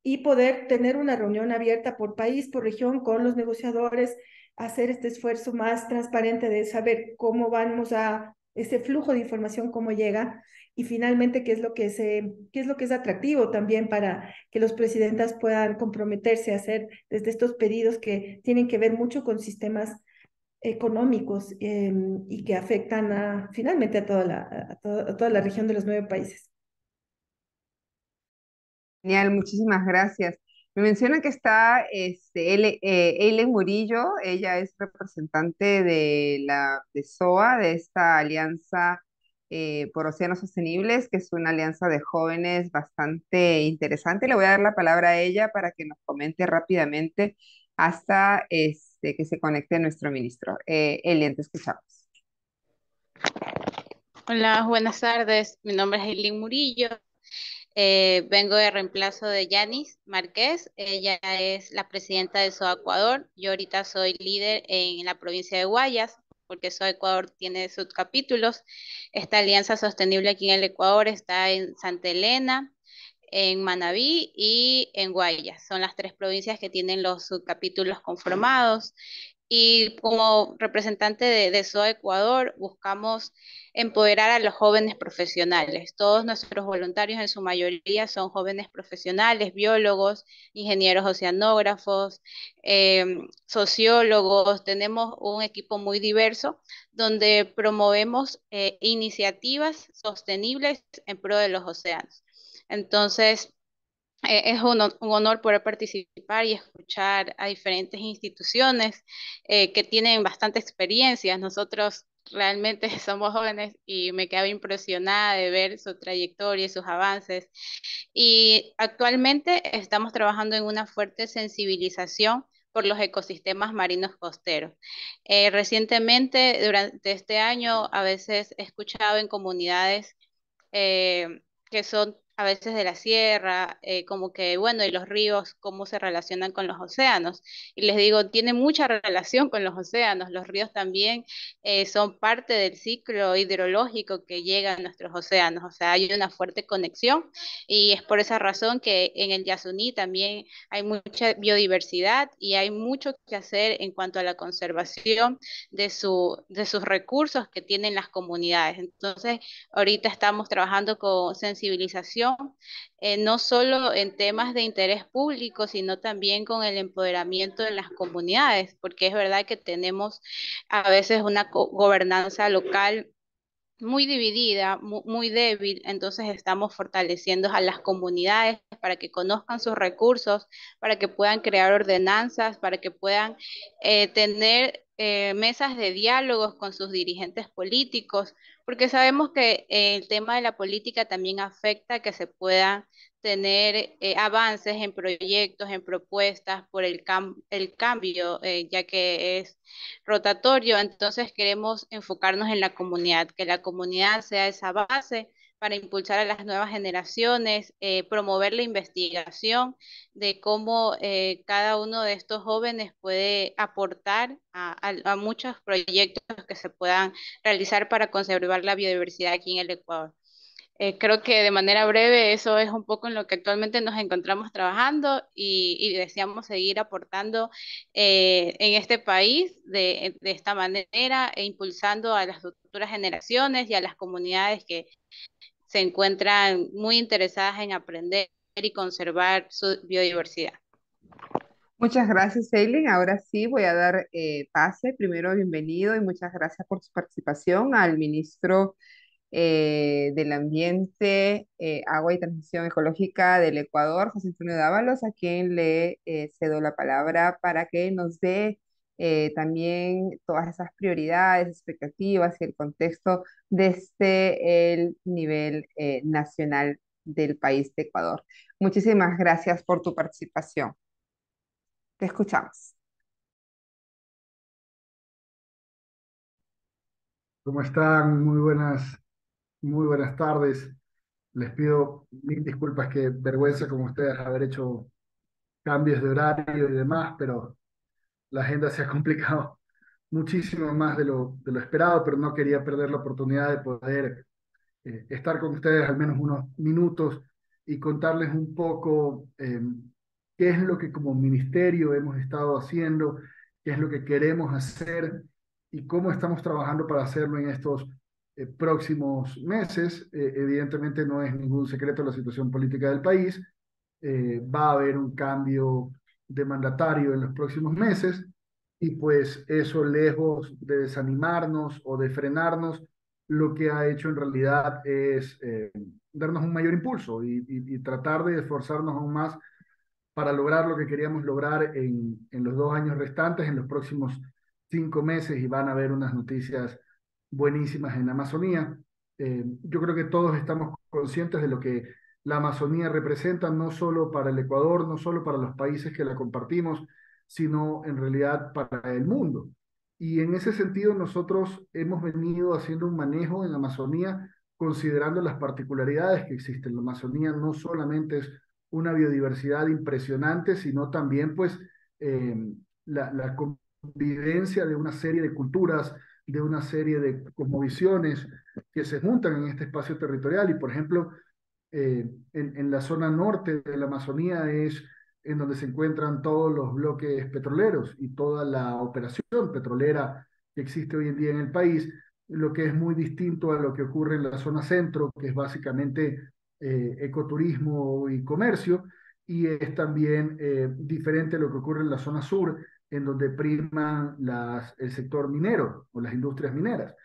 y poder tener una reunión abierta por país, por región, con los negociadores, hacer este esfuerzo más transparente de saber cómo vamos a ese flujo de información, cómo llega y finalmente qué es lo que es atractivo también para que los presidentes puedan comprometerse a hacer desde estos pedidos que tienen que ver mucho con sistemas económicos y que afectan finalmente a toda la región de los 9 países. Genial, muchísimas gracias. Me menciona que está Eileen Murillo, ella es representante de SOA, de esta Alianza por Océanos Sostenibles, que es una alianza de jóvenes bastante interesante. Le voy a dar la palabra a ella para que nos comente rápidamente hasta que se conecte nuestro ministro. Eileen, te escuchamos. Hola, buenas tardes. Mi nombre es Eileen Murillo. Vengo de reemplazo de Yanis Márquez. Ella es la presidenta de SOA Ecuador. Yo ahorita soy líder en la provincia de Guayas, porque SOA Ecuador tiene subcapítulos. Esta alianza sostenible aquí en el Ecuador está en Santa Elena, en Manabí y en Guayas. Son las tres provincias que tienen los subcapítulos conformados. Y como representante de SOA Ecuador, buscamos empoderar a los jóvenes profesionales. Todos nuestros voluntarios en su mayoría son jóvenes profesionales, biólogos, ingenieros oceanógrafos, sociólogos. Tenemos un equipo muy diverso donde promovemos iniciativas sostenibles en pro de los océanos. Entonces, es un honor poder participar y escuchar a diferentes instituciones que tienen bastante experiencia. Nosotros realmente somos jóvenes y me quedo impresionada de ver su trayectoria y sus avances. Y actualmente estamos trabajando en una fuerte sensibilización por los ecosistemas marinos costeros. Recientemente, durante este año, a veces he escuchado en comunidades que son a veces de la sierra, como que, bueno, y los ríos, cómo se relacionan con los océanos. Y les digo, tiene mucha relación con los océanos. Los ríos también son parte del ciclo hidrológico que llega a nuestros océanos. O sea, hay una fuerte conexión y es por esa razón que en el Yasuní también hay mucha biodiversidad y hay mucho que hacer en cuanto a la conservación de sus recursos que tienen las comunidades. Entonces, ahorita estamos trabajando con sensibilización, no solo en temas de interés público, sino también con el empoderamiento de las comunidades, porque es verdad que tenemos a veces una gobernanza local muy dividida, muy débil, entonces estamos fortaleciendo a las comunidades para que conozcan sus recursos, para que puedan crear ordenanzas, para que puedan tener mesas de diálogos con sus dirigentes políticos, porque sabemos que el tema de la política también afecta a que se puedan tener avances en proyectos, en propuestas por el cambio, ya que es rotatorio, entonces queremos enfocarnos en la comunidad, que la comunidad sea esa base para impulsar a las nuevas generaciones, promover la investigación de cómo cada uno de estos jóvenes puede aportar a muchos proyectos que se puedan realizar para conservar la biodiversidad aquí en el Ecuador. Creo que de manera breve eso es un poco en lo que actualmente nos encontramos trabajando y deseamos seguir aportando en este país de esta manera e impulsando a las futuras generaciones y a las comunidades que se encuentran muy interesadas en aprender y conservar su biodiversidad. Muchas gracias, Eileen. Ahora sí voy a dar pase. Primero, bienvenido y muchas gracias por su participación al ministro del Ambiente, Agua y Transición Ecológica del Ecuador, José Antonio Dávalos, a quien le cedo la palabra para que nos dé también todas esas prioridades, expectativas y el contexto desde el nivel nacional del país de Ecuador. Muchísimas gracias por tu participación. Te escuchamos. ¿Cómo están? Muy buenas tardes. Les pido mil disculpas, que vergüenza como ustedes haber hecho cambios de horario y demás, pero la agenda se ha complicado muchísimo más de lo esperado, pero no quería perder la oportunidad de poder estar con ustedes al menos unos minutos y contarles un poco qué es lo que como ministerio hemos estado haciendo, qué es lo que queremos hacer y cómo estamos trabajando para hacerlo en estos próximos meses. Evidentemente no es ningún secreto la situación política del país. Va a haber un cambio de mandatario en los próximos meses y pues eso, lejos de desanimarnos o de frenarnos, lo que ha hecho en realidad es darnos un mayor impulso y tratar de esforzarnos aún más para lograr lo que queríamos lograr en los 2 años restantes, en los próximos 5 meses, y van a haber unas noticias buenísimas en la Amazonía. Yo creo que todos estamos conscientes de lo que la Amazonía representa, no solo para el Ecuador, no solo para los países que la compartimos, sino en realidad para el mundo. Y en ese sentido nosotros hemos venido haciendo un manejo en la Amazonía considerando las particularidades que existen. La Amazonía no solamente es una biodiversidad impresionante, sino también pues la convivencia de una serie de culturas, de una serie de cosmovisiones que se juntan en este espacio territorial. Y por ejemplo, en la zona norte de la Amazonía es en donde se encuentran todos los bloques petroleros y toda la operación petrolera que existe hoy en día en el país, lo que es muy distinto a lo que ocurre en la zona centro, que es básicamente ecoturismo y comercio, y es también diferente a lo que ocurre en la zona sur, en donde priman el sector minero o las industrias mineras.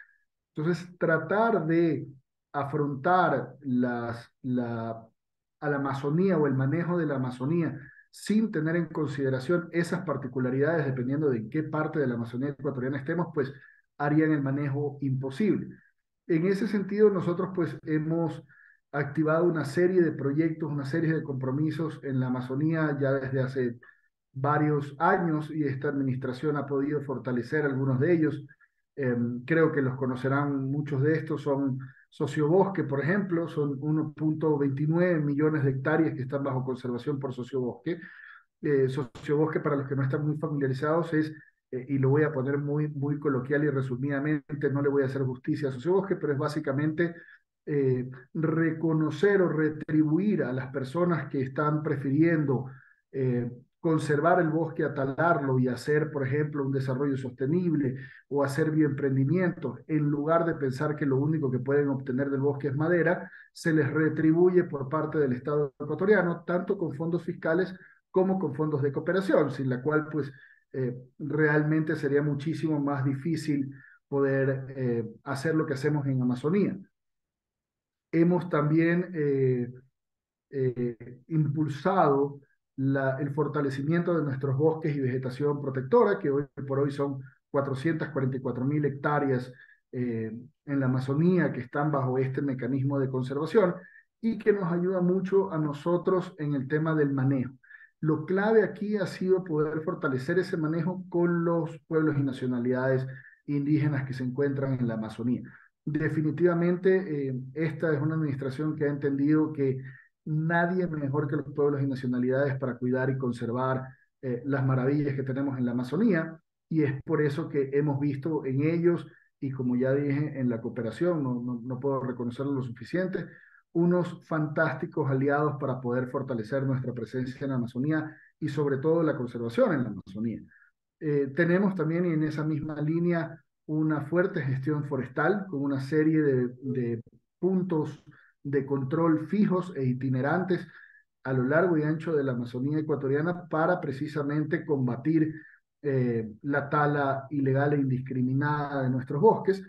Entonces, tratar de afrontar a la Amazonía o el manejo de la Amazonía sin tener en consideración esas particularidades, dependiendo de en qué parte de la Amazonía ecuatoriana estemos, pues harían el manejo imposible. En ese sentido, nosotros pues hemos activado una serie de proyectos, una serie de compromisos en la Amazonía ya desde hace varios años, y esta administración ha podido fortalecer algunos de ellos. Creo que los conocerán muchos de estos. Son Sociobosque, por ejemplo, son 1.29 millones de hectáreas que están bajo conservación por Sociobosque. Sociobosque, para los que no están muy familiarizados, es, y lo voy a poner muy coloquial y resumidamente, no le voy a hacer justicia a Sociobosque, pero es básicamente reconocer o retribuir a las personas que están prefiriendo conservar el bosque a talarlo y hacer, por ejemplo, un desarrollo sostenible o hacer bioemprendimientos, en lugar de pensar que lo único que pueden obtener del bosque es madera, se les retribuye por parte del Estado ecuatoriano, tanto con fondos fiscales como con fondos de cooperación, sin la cual pues realmente sería muchísimo más difícil poder hacer lo que hacemos en Amazonía. Hemos también impulsado el fortalecimiento de nuestros bosques y vegetación protectora, que hoy por hoy son 444.000 hectáreas en la Amazonía que están bajo este mecanismo de conservación y que nos ayuda mucho a nosotros en el tema del manejo. Lo clave aquí ha sido poder fortalecer ese manejo con los pueblos y nacionalidades indígenas que se encuentran en la Amazonía. Definitivamente, esta es una administración que ha entendido que nadie mejor que los pueblos y nacionalidades para cuidar y conservar las maravillas que tenemos en la Amazonía, y es por eso que hemos visto en ellos, y como ya dije, en la cooperación, no puedo reconocerlo lo suficiente, unos fantásticos aliados para poder fortalecer nuestra presencia en la Amazonía y sobre todo la conservación en la Amazonía. Tenemos también en esa misma línea una fuerte gestión forestal con una serie de puntos de control fijos e itinerantes a lo largo y ancho de la Amazonía ecuatoriana para precisamente combatir la tala ilegal e indiscriminada de nuestros bosques,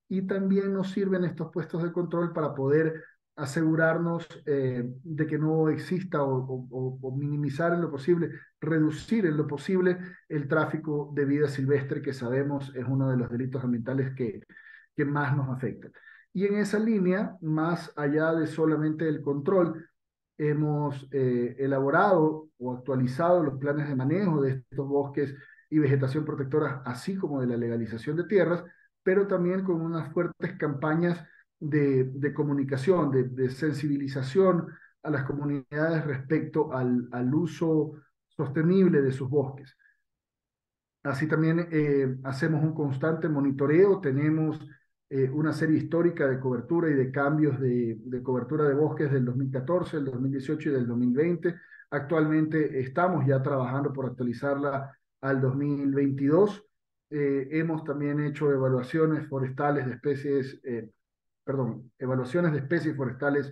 y también nos sirven estos puestos de control para poder asegurarnos de que no exista o minimizar en lo posible, reducir en lo posible el tráfico de vida silvestre, que sabemos es uno de los delitos ambientales que más nos afectan. Y en esa línea, más allá de solamente el control, hemos elaborado o actualizado los planes de manejo de estos bosques y vegetación protectora, así como de la legalización de tierras, pero también con unas fuertes campañas de comunicación, de sensibilización a las comunidades respecto al uso sostenible de sus bosques. Así también hacemos un constante monitoreo, tenemos una serie histórica de cobertura y de cambios de cobertura de bosques del 2014, del 2018 y del 2020. Actualmente estamos ya trabajando por actualizarla al 2022. Hemos también hecho evaluaciones forestales de especies, evaluaciones de especies forestales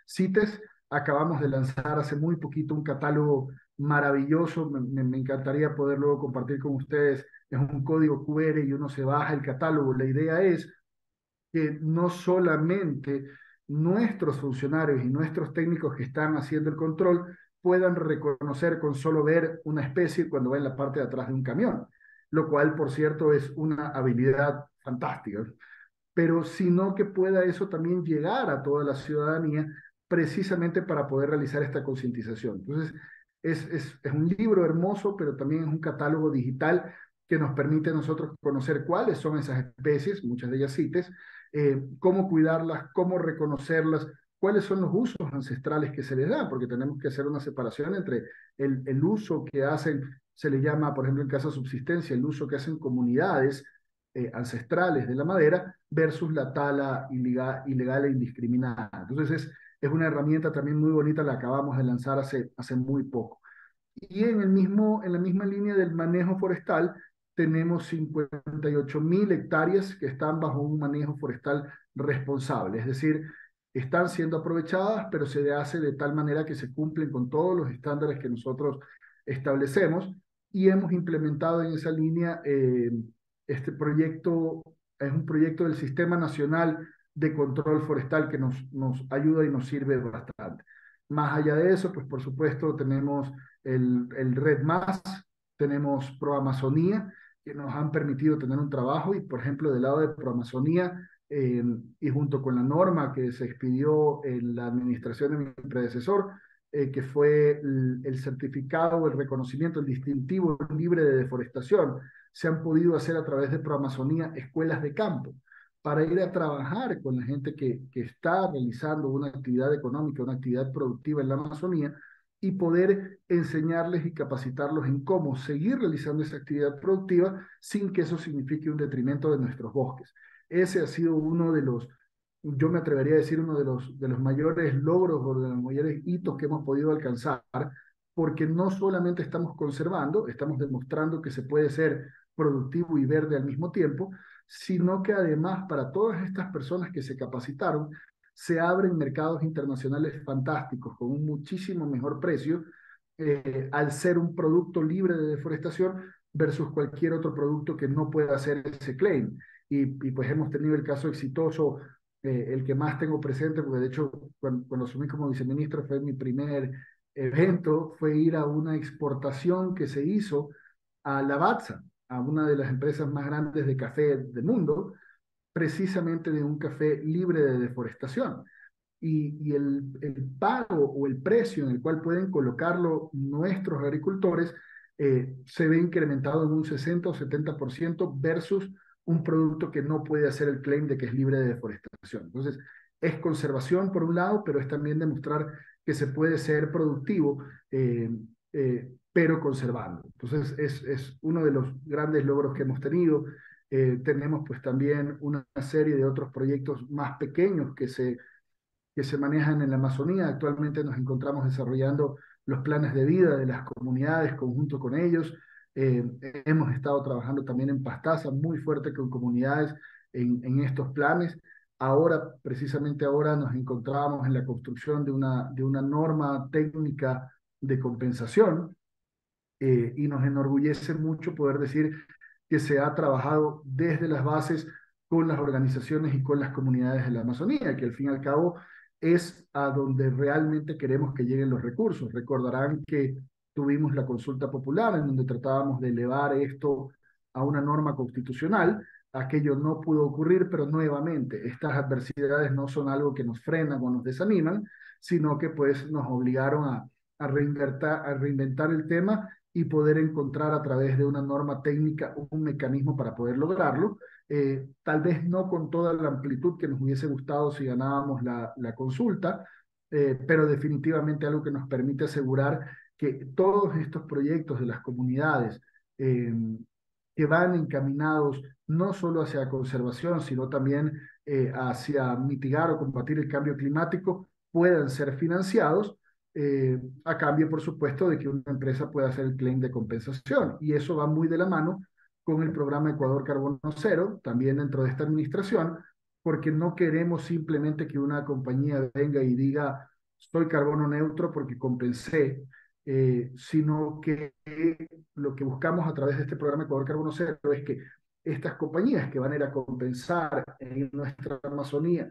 CITES. Acabamos de lanzar hace muy poquito un catálogo maravilloso. Me encantaría poder luego compartir con ustedes. Es un código QR y uno se baja el catálogo. La idea es que no solamente nuestros funcionarios y nuestros técnicos que están haciendo el control puedan reconocer con solo ver una especie cuando va en la parte de atrás de un camión, lo cual, por cierto, es una habilidad fantástica, pero sino que pueda eso también llegar a toda la ciudadanía precisamente para poder realizar esta concientización. Entonces, es un libro hermoso, pero también es un catálogo digital que nos permite a nosotros conocer cuáles son esas especies, muchas de ellas CITES, cómo cuidarlas, cómo reconocerlas, cuáles son los usos ancestrales que se les da, porque tenemos que hacer una separación entre el uso que hacen, se le llama, por ejemplo, en caso de subsistencia, el uso que hacen comunidades ancestrales de la madera versus la tala ilegal e indiscriminada. Entonces es una herramienta también muy bonita, la acabamos de lanzar hace muy poco. Y en la misma línea del manejo forestal, tenemos 58.000 hectáreas que están bajo un manejo forestal responsable, es decir, están siendo aprovechadas, pero se hace de tal manera que se cumplen con todos los estándares que nosotros establecemos, y hemos implementado en esa línea este proyecto. Es un proyecto del Sistema Nacional de Control Forestal que nos ayuda y nos sirve bastante. Más allá de eso, pues por supuesto tenemos el Red Más, tenemos ProAmazonía, que nos han permitido tener un trabajo, y por ejemplo del lado de ProAmazonía, y junto con la norma que se expidió en la administración de mi predecesor, que fue el certificado o el reconocimiento, el distintivo libre de deforestación, se han podido hacer a través de ProAmazonía escuelas de campo para ir a trabajar con la gente que está realizando una actividad económica, una actividad productiva en la Amazonía, y poder enseñarles y capacitarlos en cómo seguir realizando esa actividad productiva sin que eso signifique un detrimento de nuestros bosques. Ese ha sido uno de los, yo me atrevería a decir, uno de los mayores logros o de los mayores hitos que hemos podido alcanzar, porque no solamente estamos conservando, estamos demostrando que se puede ser productivo y verde al mismo tiempo, sino que además para todas estas personas que se capacitaron, se abren mercados internacionales fantásticos con un muchísimo mejor precio, al ser un producto libre de deforestación versus cualquier otro producto que no pueda hacer ese claim. y pues hemos tenido el caso exitoso, el que más tengo presente, porque de hecho cuando asumí como viceministro fue mi primer evento, fue ir a una exportación que se hizo a Lavazza, a una de las empresas más grandes de café del mundo, precisamente de un café libre de deforestación. Y el pago o el precio en el cual pueden colocarlo nuestros agricultores se ve incrementado en un 60 o 70% versus un producto que no puede hacer el claim de que es libre de deforestación. Entonces, es conservación por un lado, pero es también demostrar que se puede ser productivo, pero conservando. Entonces, es uno de los grandes logros que hemos tenido. Tenemos pues también una serie de otros proyectos más pequeños que se manejan en la Amazonía. Actualmente nos encontramos desarrollando los planes de vida de las comunidades conjunto con ellos. Eh, Hemos estado trabajando también en Pastaza muy fuerte con comunidades en estos planes. Ahora, precisamente ahora, nos encontramos en la construcción de una norma técnica de compensación y nos enorgullece mucho poder decir que se ha trabajado desde las bases con las organizaciones y con las comunidades de la Amazonía, que al fin y al cabo es a donde realmente queremos que lleguen los recursos. Recordarán que tuvimos la consulta popular en donde tratábamos de elevar esto a una norma constitucional. Aquello no pudo ocurrir, pero nuevamente estas adversidades no son algo que nos frenan o nos desaniman, sino que pues nos obligaron a reinventar el tema y poder encontrar a través de una norma técnica un mecanismo para poder lograrlo. Tal vez no con toda la amplitud que nos hubiese gustado si ganábamos la consulta, pero definitivamente algo que nos permite asegurar que todos estos proyectos de las comunidades eh, que van encaminados no solo hacia conservación, sino también hacia mitigar o combatir el cambio climático, puedan ser financiados a cambio, por supuesto, de que una empresa pueda hacer el claim de compensación. Y eso va muy de la mano con el programa Ecuador Carbono Cero, también dentro de esta administración, porque no queremos simplemente que una compañía venga y diga, soy carbono neutro porque compensé, sino que lo que buscamos a través de este programa Ecuador Carbono Cero es que estas compañías que van a ir a compensar en nuestra Amazonía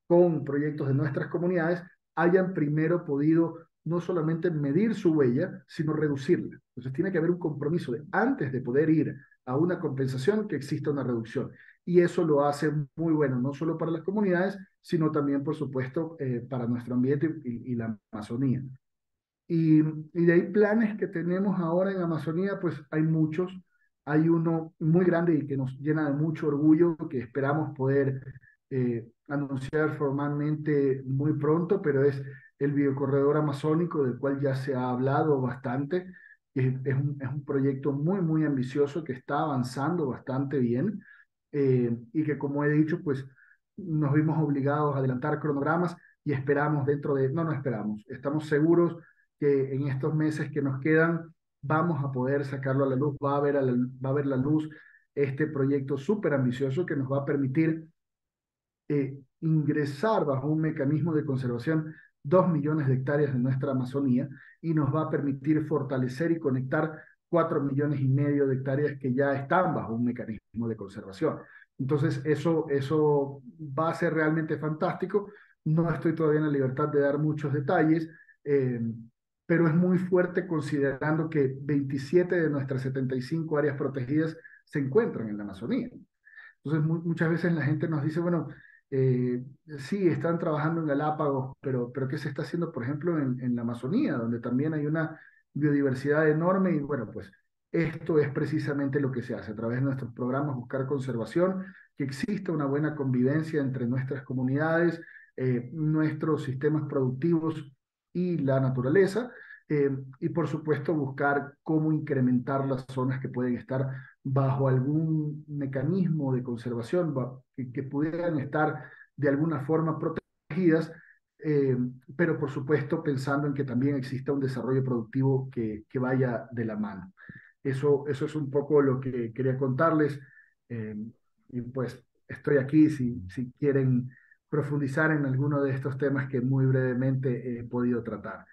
con proyectos de nuestras comunidades hayan primero podido no solamente medir su huella, sino reducirla. Entonces tiene que haber un compromiso de antes de poder ir a una compensación que exista una reducción. Y eso lo hace muy bueno, no solo para las comunidades, sino también, por supuesto, para nuestro ambiente y la Amazonía. Y de ahí planes que tenemos ahora en Amazonía, pues hay muchos. Hay uno muy grande y que nos llena de mucho orgullo, que esperamos poder anunciar formalmente muy pronto, pero es el biocorredor amazónico, del cual ya se ha hablado bastante. Es un proyecto muy, muy ambicioso que está avanzando bastante bien y que, como he dicho, pues nos vimos obligados a adelantar cronogramas y esperamos dentro de, no esperamos, estamos seguros que en estos meses que nos quedan vamos a poder sacarlo a la luz, va a ver la luz este proyecto súper ambicioso que nos va a permitir ingresar bajo un mecanismo de conservación 2 millones de hectáreas en nuestra Amazonía y nos va a permitir fortalecer y conectar 4,5 millones de hectáreas que ya están bajo un mecanismo de conservación. Entonces, eso va a ser realmente fantástico. No estoy todavía en la libertad de dar muchos detalles, eh, pero es muy fuerte considerando que 27 de nuestras 75 áreas protegidas se encuentran en la Amazonía. Entonces, muchas veces la gente nos dice, bueno, eh, sí, están trabajando en Galápagos, pero ¿qué se está haciendo, por ejemplo, en la Amazonía, donde también hay una biodiversidad enorme? Y bueno, pues esto es precisamente lo que se hace a través de nuestros programas, buscar conservación, que exista una buena convivencia entre nuestras comunidades, nuestros sistemas productivos y la naturaleza. Y por supuesto buscar cómo incrementar las zonas que pueden estar bajo algún mecanismo de conservación que pudieran estar de alguna forma protegidas, eh, pero por supuesto pensando en que también exista un desarrollo productivo que vaya de la mano. Eso es un poco lo que quería contarles eh, y pues estoy aquí si quieren profundizar en alguno de estos temas que muy brevemente he podido tratar.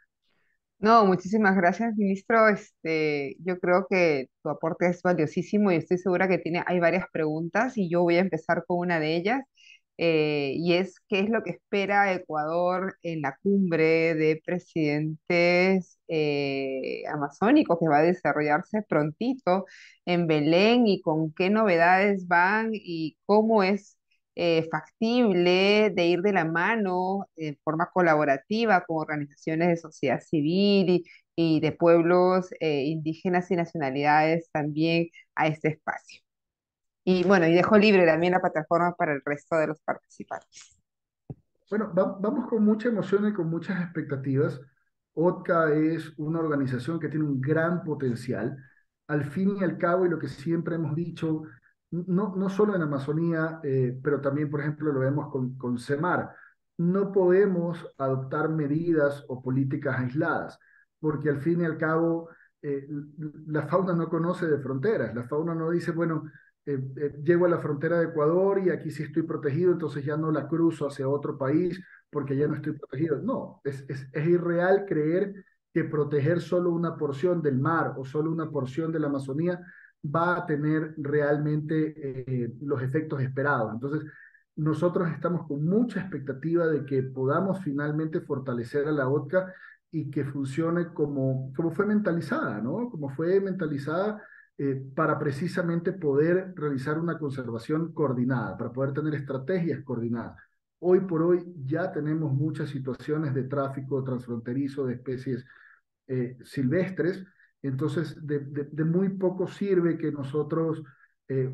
No, muchísimas gracias, ministro. Yo creo que tu aporte es valiosísimo y estoy segura que hay varias preguntas y yo voy a empezar con una de ellas, y es ¿qué es lo que espera Ecuador en la cumbre de presidentes amazónicos que va a desarrollarse prontito en Belén y con qué novedades van y cómo es factible de ir de la mano de forma colaborativa con organizaciones de sociedad civil y de pueblos indígenas y nacionalidades también a este espacio? Y bueno, y dejo libre también la plataforma para el resto de los participantes. Bueno, vamos con mucha emoción y con muchas expectativas. OTCA es una organización que tiene un gran potencial. Al fin y al cabo, y lo que siempre hemos dicho, no solo en Amazonía, pero también, por ejemplo, lo vemos con CEMAR, no podemos adoptar medidas o políticas aisladas, porque al fin y al cabo, la fauna no conoce de fronteras. La fauna no dice, bueno, llego a la frontera de Ecuador y aquí sí estoy protegido, entonces ya no la cruzo hacia otro país porque ya no estoy protegido. No, es irreal creer que proteger solo una porción del mar o solo una porción de la Amazonía va a tener realmente los efectos esperados. Entonces, nosotros estamos con mucha expectativa de que podamos finalmente fortalecer a la OTCA y que funcione como fue mentalizada, ¿no? Como fue mentalizada para precisamente poder realizar una conservación coordinada, para poder tener estrategias coordinadas. Hoy por hoy ya tenemos muchas situaciones de tráfico transfronterizo de especies silvestres, entonces de muy poco sirve que nosotros,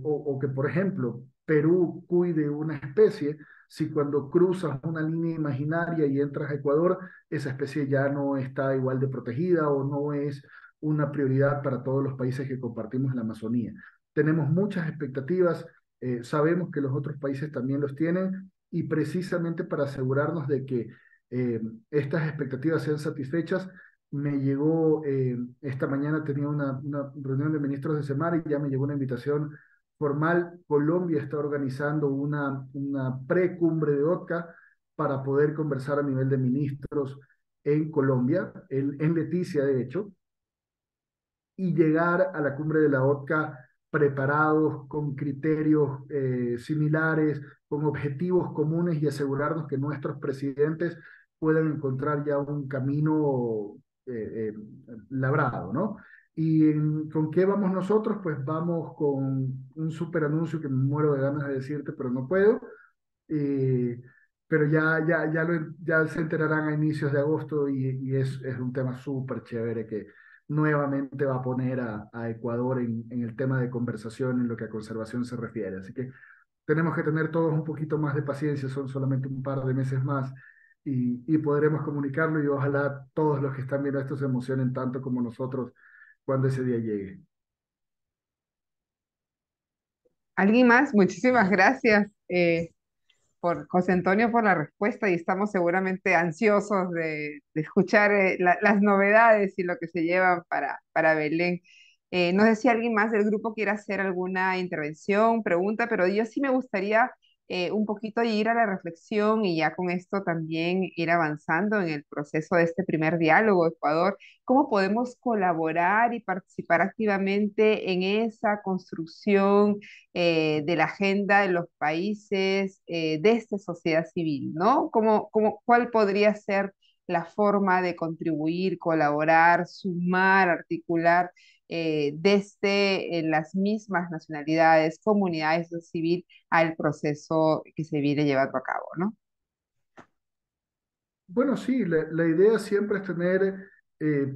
o que por ejemplo Perú cuide una especie, si cuando cruzas una línea imaginaria y entras a Ecuador, esa especie ya no está igual de protegida o no es una prioridad para todos los países que compartimos la Amazonía. Tenemos muchas expectativas, sabemos que los otros países también los tienen y precisamente para asegurarnos de que estas expectativas sean satisfechas, me llegó, esta mañana tenía una reunión de ministros de Semar y ya me llegó una invitación formal. Colombia está organizando una precumbre de OTCA para poder conversar a nivel de ministros en Colombia, en Leticia de hecho, y llegar a la cumbre de la OTCA preparados, con criterios similares, con objetivos comunes y asegurarnos que nuestros presidentes puedan encontrar ya un camino labrado, ¿no? ¿Y con qué vamos nosotros? Pues vamos con un súper anuncio que me muero de ganas de decirte, pero no puedo. Eh, pero ya se enterarán a inicios de agosto y es un tema súper chévere que nuevamente va a poner a Ecuador en el tema de conversación en lo que a conservación se refiere. Así que tenemos que tener todos un poquito más de paciencia, son solamente un par de meses más y podremos comunicarlo y ojalá todos los que están viendo esto se emocionen tanto como nosotros cuando ese día llegue. ¿Alguien más? Muchísimas gracias, José Antonio, por la respuesta y estamos seguramente ansiosos de escuchar las novedades y lo que se llevan para Belén. No sé si alguien más del grupo quiere hacer alguna intervención, pregunta, pero yo sí me gustaría un poquito ir a la reflexión y ya con esto también ir avanzando en el proceso de este primer diálogo Ecuador. ¿Cómo podemos colaborar y participar activamente en esa construcción de la agenda de los países de esta sociedad civil, ¿no? ¿Cuál podría ser la forma de contribuir, colaborar, sumar, articular desde las mismas nacionalidades, comunidades civil al proceso que se viene llevando a cabo, ¿no? Bueno, sí, la idea siempre es tener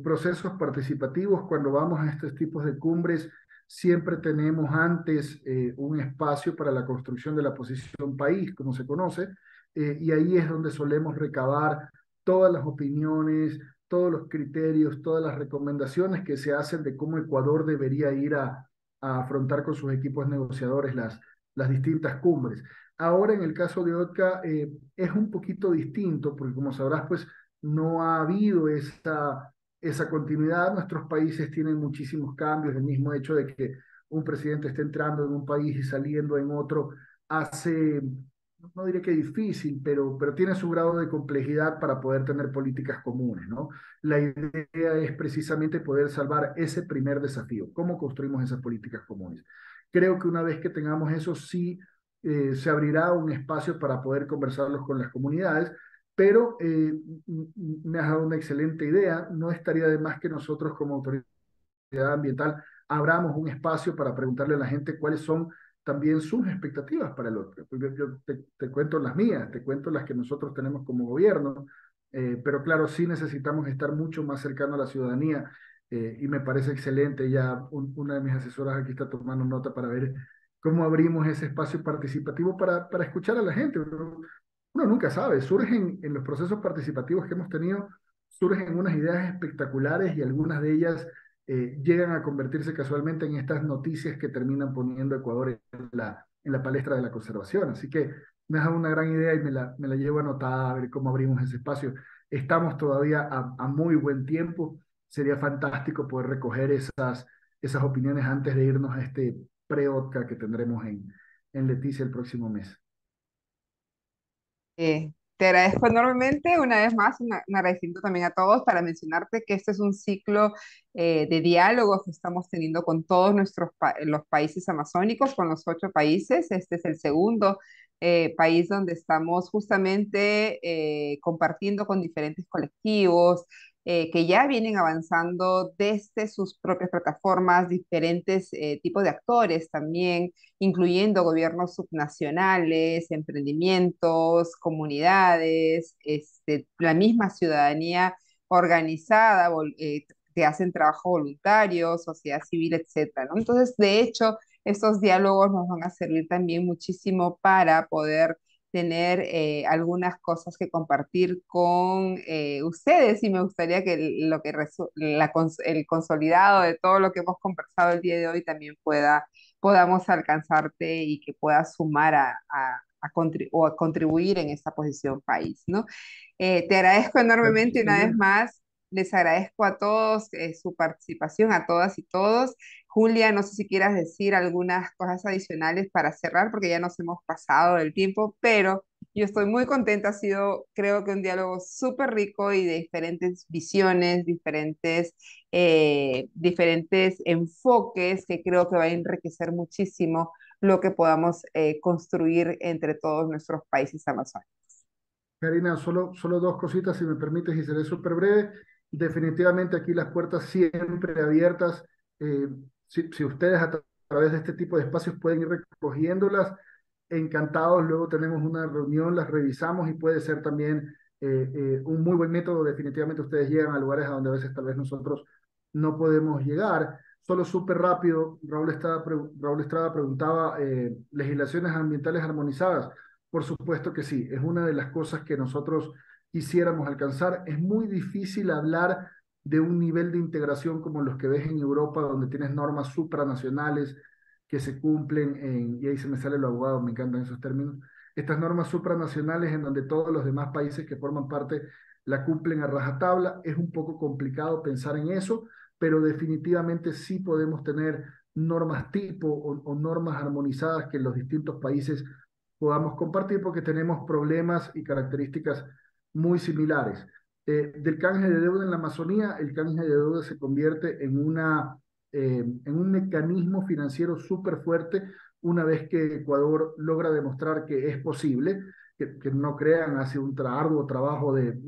procesos participativos. Cuando vamos a estos tipos de cumbres, siempre tenemos antes un espacio para la construcción de la posición país, como se conoce, y ahí es donde solemos recabar todas las opiniones, todos los criterios, todas las recomendaciones que se hacen de cómo Ecuador debería ir a afrontar con sus equipos negociadores las distintas cumbres. Ahora, en el caso de OTCA, es un poquito distinto, porque como sabrás, pues no ha habido esa continuidad. Nuestros países tienen muchísimos cambios, el mismo hecho de que un presidente esté entrando en un país y saliendo en otro hace no diré que difícil, pero tiene su grado de complejidad para poder tener políticas comunes, ¿no? La idea es precisamente poder salvar ese primer desafío, cómo construimos esas políticas comunes. Creo que una vez que tengamos eso, sí se abrirá un espacio para poder conversarlos con las comunidades, pero me has dado una excelente idea. No estaría de más que nosotros como autoridad ambiental abramos un espacio para preguntarle a la gente cuáles son también sus expectativas para el otro. Yo te cuento las mías, te cuento las que nosotros tenemos como gobierno, pero claro, sí necesitamos estar mucho más cercano a la ciudadanía, y me parece excelente. Ya una de mis asesoras aquí está tomando nota para ver cómo abrimos ese espacio participativo para escuchar a la gente. Uno nunca sabe, surgen en los procesos participativos que hemos tenido, surgen unas ideas espectaculares y algunas de ellas llegan a convertirse casualmente en estas noticias que terminan poniendo a Ecuador en la palestra de la conservación. Así que me ha dado una gran idea y me la llevo anotada a ver cómo abrimos ese espacio. Estamos todavía a muy buen tiempo. Sería fantástico poder recoger esas opiniones antes de irnos a este pre-OTCA que tendremos en Leticia el próximo mes. Te agradezco enormemente. Una vez más, un agradecimiento también a todos para mencionarte que este es un ciclo de diálogos que estamos teniendo con todos los países amazónicos, con los 8 países. Este es el segundo país donde estamos justamente compartiendo con diferentes colectivos que ya vienen avanzando desde sus propias plataformas, diferentes tipos de actores también, incluyendo gobiernos subnacionales, emprendimientos, comunidades, la misma ciudadanía organizada, que hacen trabajo voluntario, sociedad civil, etcétera, ¿no? Entonces, de hecho, estos diálogos nos van a servir también muchísimo para poder tener algunas cosas que compartir con ustedes, y me gustaría que el consolidado de todo lo que hemos conversado el día de hoy también podamos alcanzarte y que puedas sumar o a contribuir en esta posición país, ¿no? Te agradezco enormemente una vez Excelente. más. Les agradezco a todos su participación, a todas y todos. Julia, no sé si quieras decir algunas cosas adicionales para cerrar, porque ya nos hemos pasado del tiempo, pero yo estoy muy contenta. Ha sido, creo que un diálogo súper rico y de diferentes visiones, diferentes enfoques que creo que va a enriquecer muchísimo lo que podamos construir entre todos nuestros países amazónicos. Karina, solo dos cositas, si me permites, y seré súper breve. Definitivamente aquí las puertas siempre abiertas. Eh, si ustedes través de este tipo de espacios pueden ir recogiéndolas, encantados. Luego tenemos una reunión, las revisamos y puede ser también un muy buen método. Definitivamente ustedes llegan a lugares a donde a veces tal vez nosotros no podemos llegar. Solo súper rápido, Raúl Estrada preguntaba, legislaciones ambientales armonizadas. Por supuesto que sí, es una de las cosas que nosotros quisiéramos alcanzar. Es muy difícil hablar de un nivel de integración como los que ves en Europa, donde tienes normas supranacionales que se cumplen y ahí se me sale lo abogado, me encantan esos términos, estas normas supranacionales en donde todos los demás países que forman parte la cumplen a rajatabla. Es un poco complicado pensar en eso, pero definitivamente sí podemos tener normas tipo o normas armonizadas que los distintos países podamos compartir porque tenemos problemas y características muy similares. Del canje de deuda en la Amazonía, el canje de deuda se convierte en un mecanismo financiero súper fuerte una vez que Ecuador logra demostrar que es posible, que no crean, hace un arduo trabajo de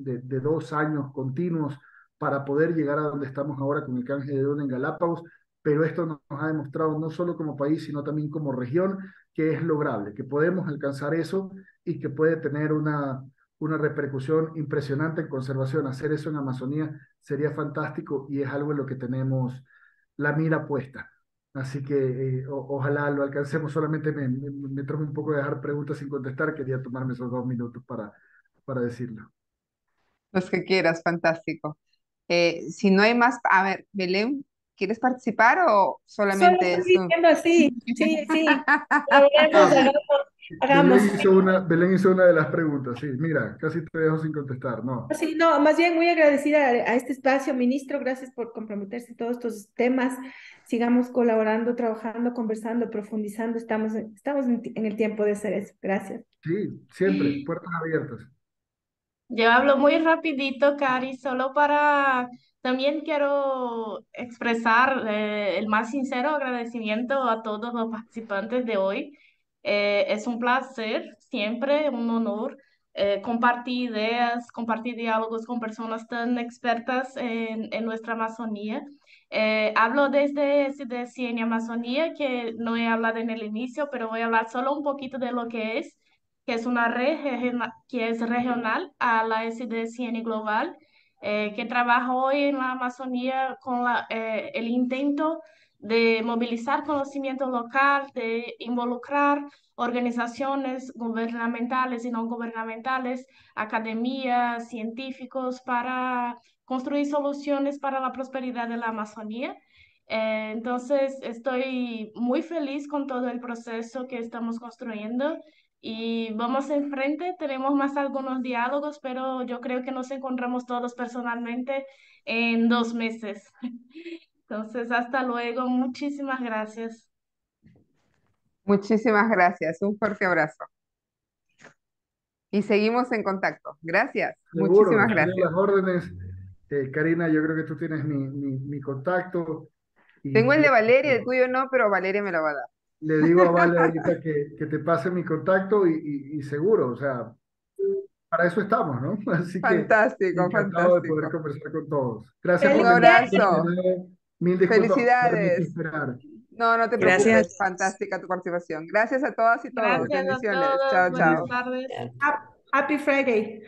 2 años continuos para poder llegar a donde estamos ahora con el canje de deuda en Galápagos, pero esto nos ha demostrado no solo como país, sino también como región, que es lograble, que podemos alcanzar eso y que puede tener una repercusión impresionante en conservación. Hacer eso en Amazonía sería fantástico y es algo en lo que tenemos la mira puesta. Así que ojalá lo alcancemos. Solamente me trajo un poco de dejar preguntas sin contestar. Quería tomarme esos 2 minutos para decirlo. Los que quieras, fantástico. Si no hay más, a ver, Belén, ¿quieres participar o Solo solamente estoy eso? diciendo así, sí, sí, logremos, Ah, hagamos hagamos. Belén hizo una de las preguntas, sí, mira, casi te dejo sin contestar, no. Sí, no, más bien muy agradecida a este espacio, ministro, gracias por comprometerse en todos estos temas. Sigamos colaborando, trabajando, conversando, profundizando. Estamos en el tiempo de hacer eso. Gracias. Sí, siempre, puertas abiertas. Yo hablo muy rapidito, Cari, solo para también quiero expresar el más sincero agradecimiento a todos los participantes de hoy. Es un placer, siempre un honor compartir ideas, compartir diálogos con personas tan expertas en nuestra Amazonía. Hablo desde SDSI en Amazonía, que no he hablado en el inicio, pero voy a hablar solo un poquito de lo que es una red que es regional a la SDSN Global, que trabaja hoy en la Amazonía con el intento de movilizar conocimiento local, de involucrar organizaciones gubernamentales y no gubernamentales, academias, científicos, para construir soluciones para la prosperidad de la Amazonía. Entonces, estoy muy feliz con todo el proceso que estamos construyendo y vamos enfrente. Tenemos más algunos diálogos, pero yo creo que nos encontramos todos personalmente en 2 meses. Entonces, hasta luego. Muchísimas gracias. Muchísimas gracias. Un fuerte abrazo. Y seguimos en contacto. Gracias. Seguro, Muchísimas estoy a gracias. las órdenes. Karina, yo creo que tú tienes mi contacto Tengo el y de Valeria, el tuyo no, pero Valeria me lo va a dar. le digo a Vale ahorita que te pase mi contacto y seguro, o sea, para eso estamos, ¿no? Así que Fantástico, encantado de poder fantástico. conversar con todos. Gracias Un por la invitación. abrazo. De nuevo, mil disculpas por haberme hecho Felicidades. esperar. No, no te Gracias. preocupes. Fantástica tu participación. Gracias a todas y todos. Gracias a Bendiciones. todos. Chao, Buenas chao. tardes. Happy Friday.